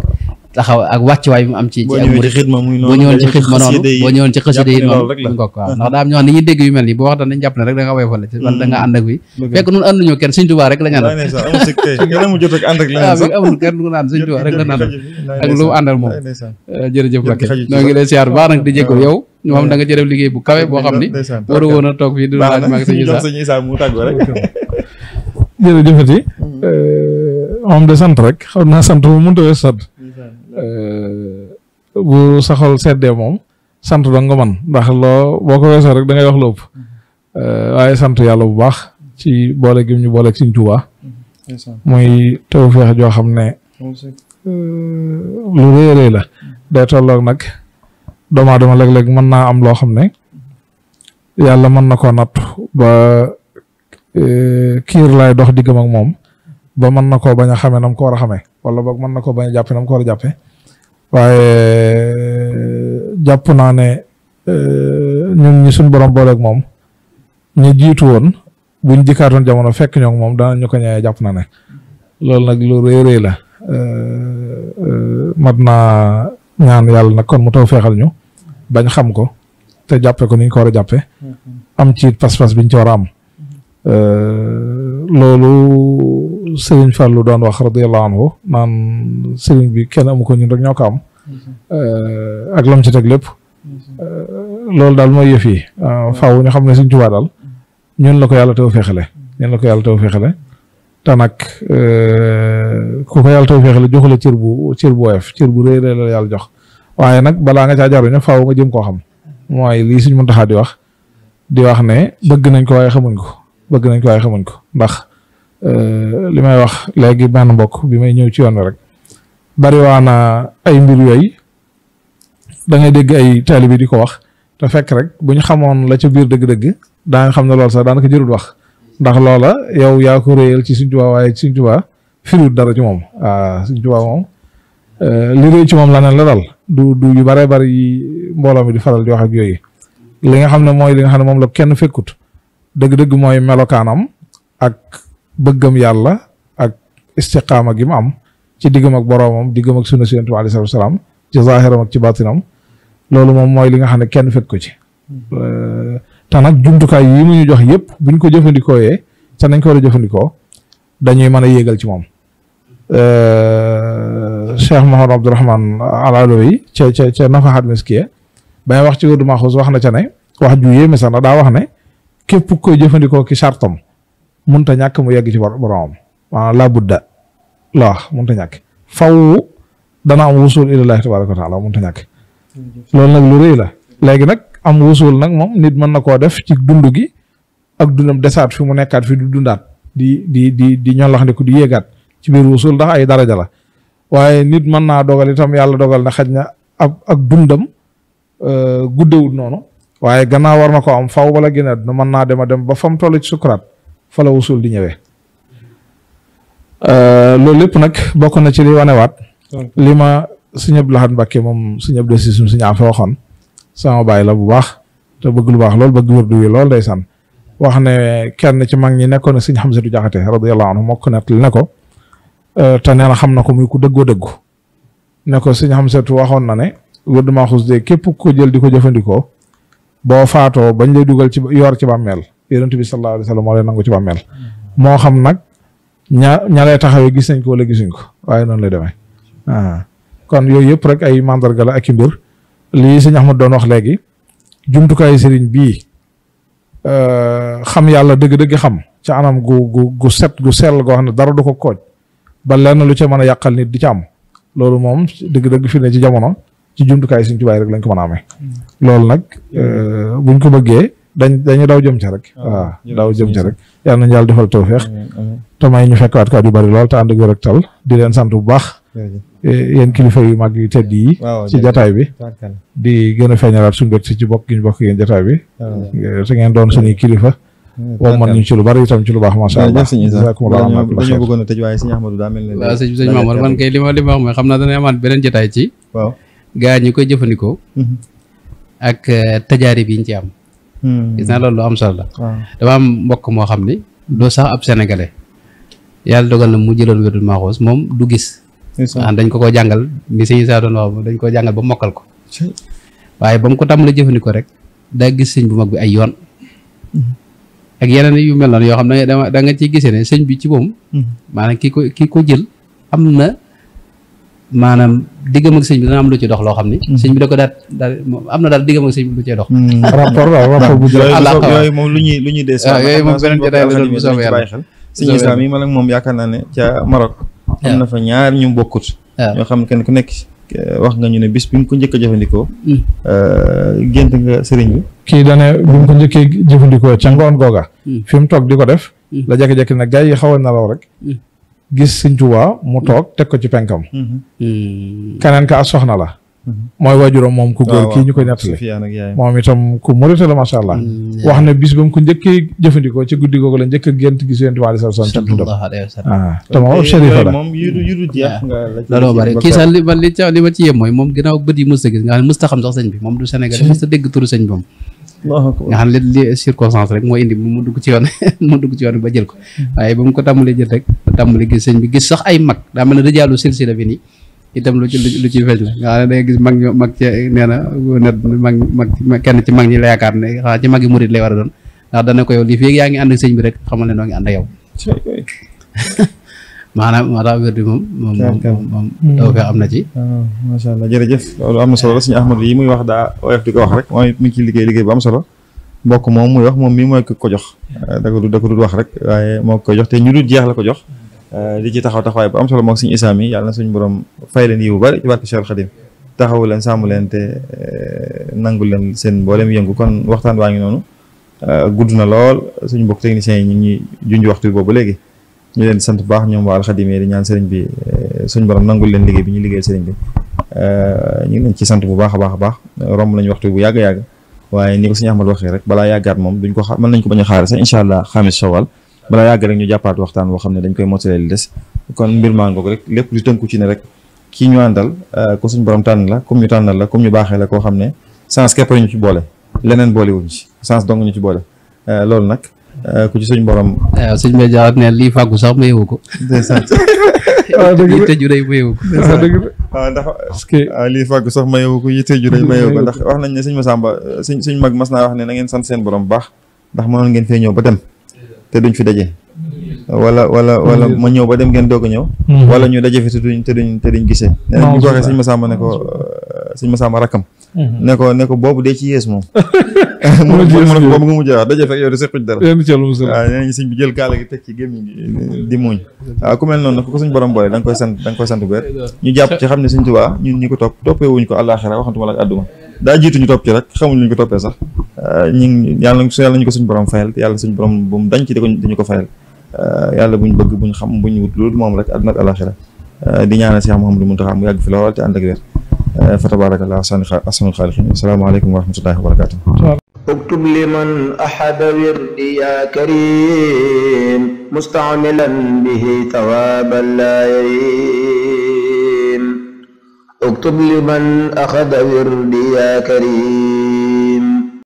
taxaw ak wàccuwaay bi mu am ci ak murid boo ñëwoon ci xidma noonu boo ñëwoon ci xasida yi noonu ñu ko waaw ndax daa am ñoo xam ne ñuy dégg yu mel nii boo waxtaan dañ jàpp ne rek da nga woyofal wala da nga ànd ak wi fekk nun ànduñu kenn Sëñ Tuubaa rek la ñu àndal amul kenn du naan Sëñ Tuubaa rek la naan ak lu mu àndal moom jërëjëf Mbacké ñoo ngi lay siyaar baax nag di jégalu yow moom da nga ci def liggéey bu kawe boo xam ni waru woon a toog fii di laaj maag sëñ Issa mu tàggoo rek jërëjëfati moom de sant rek xam naa sant bu mënta wees sant bu sa xol seddee moom sant dong nga man ndax loo boo ko weesoo rek da ngay wax lu ëpp waaye sant yàlla bu baax ci boole gi ñu booleeg Sëñ Tuubaa muy tawfeex joo xam ne lu rëy a rëy la day tolloog nag doomu aadama léeg-léeg mën naa am loo xam ne yàlla mën na koo natt ba kiir lay dox diggam ak moom ba mën na koo bañ a xamee nam ko war a xamee wala boog mën na koo bañ a jàppe nam ko war a jàppe waaye jàpp naa ne ñun ñi suñ borom booleeg moom ñu jiitu woon buñ jikkaatoon jamono fekk ñoo moom danañ ñu ko ñëwee jàpp na ne loolu nag lu rëy rëy la mat naa ñaan yàlla nag kon mu taw feexal ñu bañ xam ko te jàppe ko ni ñu ko war a jàppe am ci pas-pas biñ ci war a am loolu Sëriñ Fallu doon wax radiyallahu anhu naan sëriñ bi kenn amu ko ñun rek ñoo ko am ak lam ci teg lépp loolu daal mooy yëf yi faaw ñu xam ne Sëriñ Tuubaa daal ñun la ko yàlla taw feexale te nag ku ko yàlla taw feexale joxu la cër bu woyof cër bu rëy la yàlla jox waaye nag balaa nga caa jaruñu faaw nga jëm koo xam mooy lii Sëriñ Muntaxaa di wax ne bëgg nañ ko waaye xamuñ ko ndax li may wax léegi benn mbokk bi may ñëw ci yoon rek bari waa na ay mbir yooyu da ngay dégg ay taalibe di ko wax te fekk rek bu ñu xamoon la ca biir dëgg-dëgg daa nga xam ne loolu sax daanaka jërul wax ndax loola yow yaa ko réyal ci Sëriñ Tuubaa waaye Sëriñ Tuubaa firiwut dara ci moom Sëriñ Tuubaa moom li réy ci moom la neen la dal du yu bare bari mbooloo mi di faral di wax ak yooyu li nga xam ne mooy li nga xam ne moom la kenn fekkut dëgg-dëgg mooy melokaanam ak bëggam yàlla ak istiqaama gi mu am ci diggam ak boroomam diggam ak sunna si Yonent bi alayhi salaatu wa salaam ci zaahiram ak ci baatinam loolu moom mooy li nga xam ne kenn fekk ko ci te nag jumtukaay yi mu ñu jox yëpp buñ ko jëfandikooyee te nañ ko war a jëfandikoo dañuy mën a yéegal ci moom Cheikh Mouhamadou Abdourahman Al-Alawi ca Nafahat Miskiya bay wax ci wërdu Maxuus wax na ca ne wax ju yéeme sax na daa wax ne képp koy jëfandikoo ki sartam munta ñàkk mu yegg ci boromam maanaam laa budda la wax munta ñàkk faw dana am wusul ilallahi tabaraka wa taala munta ñàkk loolu nag lu rëy la léegi nag am wusul nag moom nit mën na koo def ci dund gi ak dundam desaat fi mu nekkaat fi du dundaat di ñollaxndiku di yéegaat ci biir wusul ndax ay daraja la waaye nit mën naa dogal itam yàlla dogal na xaj na ak dundam guddewut noonu waaye gannaaw war na ko am faw bala génn àdduna mën naa dem a dem ba fam toll ci sukuraat fa la wusul di ñëwee loolu lépp nag bokk na ci li wanewaat li ma sëñ Abdou Lahad Mbacké moom sëñ Abdou Sisum sëñ Afe waxoon sama baay la bu baax te bëgg lu baax lool bëgg wërdu wi lool ndeysaan wax ne kenn ci mag ñi nekkoon na sëñ Hamsatu Jaxate radiyallahu anhu moo ko nettali ne ko te nee na xam na ko muy ku dëggoo dëggu ne ko sëñ Hamsatu waxoon na ne wërdu Maxuus de képp ko jël di ko jëfandikoo boo faatoo bañ lay dugal ci yor ci bàmmeel yonent bi sallallahu alayhi wa sallam moo lay nangu ci bàmmeel moo xam nag ña lay taxawee gis nañ ko wala gisuñ ko waaye noonu lay demee kon yooyu yëpp rek ay mandarga la ak i mbir lii sëñ Ahmad doon wax léegi jumtukaayu sëriñ bii xam yàlla dëgg-dëgg xam ca anam gu set gu sell goo xam ne dara du ko kooj ba lenn lu ca mën a yàqal nit di ca am loolu moom dëgg-dëgg fi ne ci jamono ci jumtukaay Sëriñ Tuubaa rek lañ ko mën a amee loolu nag buñ ko bëggee dañu daw jëm ca rek waaw daw jëm ca rek yàlla nañu yàlla defal tawfeex te may ñu fekkaat ko at yu bari lool te ànd ak wér ak tal di leen sant bu baax yéen kilifa yu mag yu tedd yi ci jataay bi di gën a feeñalaat suñu bët ci bokk gi ñu bokk yéen jataay bi te ngeen doon suñuy kilifa woo man ñu ci lu bari itam ci lu baax macha allah dañoo bëggoon a tëj waaye sëñ Ahmadou daa mel ne waaw sëñ Mamour man kay li ma wax mooy xam naa dana amaat beneen jataay ci waaw gaa ñi koy jëfandikoo ak tajaari bi ñu ci am gis naa loolu lu am solo la dama am mbokk moo xam ni doo sax ab sénégalais yàlla dogal na mu jëloon wérdul Maxuus moom du gis dañ ko jàngal ni sëñ Isaa doon wax dañ ko jàngal ba mokkal ko waaye ba mu ko tàmbalee jëfandikoo rek daa gis sëñ bu mag bi ay yoon ak yeneen yu mel noonu yoo xam ne da nga ciy gisee ne sëñ bi ci moom maanaam ki ko jël am na maanaam diggam ak sëñ bi dana am lu ci dox loo xam ni sëñ bi da ko daal am na daal diggam ak sëñ bi lu cee dox rapport bu yooyu moom lu ñuy des yooyu moom beneen jotaay la doon bu soobee yàlla xel sëñ Isaa mi man ak moom yaakaar naa ne ca Maroc am na fa ñaar ñu bokkut ñoo xam ne kenn ku nekk wax nga ñu ne bis bi nga ko njëkk a jëfandikoo gént nga sëriñ bi kii dane bi mu ko njëkkee jëfandikoo ca ngoon googa fi mu toog di ko def la jekki-jekki nag gars yi xaw a nelaw rek gis Sëñ Tuubaa mu toog teg ko ci penkam keneen ka as soxna la mooy waajuram moom ku góor kii ñu koy nettali moom itam ku murite la macha allah wax ne bis ba mu ko njëkkee jëfandikoo ci guddi googu la njëkk a gént gis Yonent bi alayhi salaam ci dundam te moom shérifa la moom yu jeex nga looloo bari kii sax li ma ci yem mooy moom ginnaaw bët yi mës a gis nga xam ne mës ta xam sax sëñ bi moom du Sénégal mës ta dégg turu sëñ bi moom nga xam ne li circonstance rek moo indi mu dugg ci yoon bi ba jël ko waaye ba mu ko tàmbalee jël rek tàmbalee gis sëñ bi gis sax ay mag daa mel ne rijaalu silsila bi nii itam lu ci feeñ la nga xam ne dangay gis mag ci nee na mag kenn ci mag ñi la yaakaar ne xanaa ci mag yi murit lay war a doon ndax dana ko yow lii fii yaa ngi ànd ak sëñ bi rek xamal ne noo ngi ànd ak yow maanaam moo tax wér di moom daw fee am na ci macha allah jërëjëf loolu am na solo la suñu Ahmadu yi muy wax daa oyof di ko wax rek mooy mu ngi ci liggéey bu am solo mbokk moom muy wax moom mii mooy ko jox da ko dul wax rek waaye moo ko jox te ñu dul jeex la ko jox di ci taxawaay bu am solo moom suñu Isaa mi yàlla na suñu borom fay leen yiw bari ci barke Cheikh Khadim taxawu leen sàmm leen te nangul leen seen mboolem yëngu kon waxtaan waa ngi noonu gudd na lool suñu mbokk techniciens yi ñu ngi junj waxtu bi boobu léegi ñu leen di sant bu baax ñoom waa Alxadim di ñaan sëriñ bi suñu borom nangul leen liggéey bi ñu liggéeyal sëriñ bi ñu ngi leen ci sant bu baax a baax romb nañu waxtu bu yàgg-yàgg waaye ni ko suñu Ahmad waxee rek balaa yàggaat moom duñ ko mën nañ ko bañ a xaare sax incha allah xamis Shawwal balaa yàgg rek ñu jàppaat waxtaan boo xam ne dañ koy mottalee li des kon mbir maa ngoog rek lépp di tënku ci ne rek kii ñu àndal ko suñu borom tànn la comme ñu tànnal la comme ñu baaxee la koo xam ne sens képp ñu ci boole leneen boole wuñ ci sens dong ñu ci boole loolu nag ku ci suñ borom waaw suñ may jaxat ne lii fàggu sax ma yewu ko waaw dëgg tëju day ma yewu ko waaw ndax parce que lii fàgg sax mayewu ko yitte ju rëy mayewu ko ndax wax nañ ne sëñ Masamba suñ mag mas naa wax ne na ngeen sant seen borom bu baax ndax mënoon ngeen fee ñëw ba dem te duñ fi daje wala ma ñëw ba dem ngeen doog a ñëw wala ñu daje fi te duñ gisee nee na ñu ko waxee sëñ Masamba ne ko sëñ Masamba rakkam ne ko boobu dee ci yées moom mu ne boobu nga mujjee wax daje fekk yow de sequj dara waaw nee nañ sëñ bi jël kaala gi teg ci gémmiñ gi di muñ waaw ku mel noonu ku ko suñ borom boole da nga koy sant bu wér ñu jàpp ci xam ne Sëñ Tuubaa ñun ñi ko toppee wuñ ko àllaaxira waxantuma la ak àdduma daa jiitu ñu topp ci rek xamuñ luñ ko toppee sax yàlla ñu ko suñ borom fayal yàlla suñ borom bu mu dañ ci dañu ko fayal yàlla buñ bëgg buñ xam buñ wut loolu moom rek àdduna ak àllaaxira di ñaanal Cheikh Mouhamadou Mountakha mu yàgg fi lool te ànd ak wér fa tabaarakallah ahsanul xaaliqiin assalaamu aleykum wa rahmatullahi wa barakaatuh اكتب لمن أحد وردي يا كريم مستعملا به ثوابا لا يريم اكتب لمن أخذ وردي يا كريم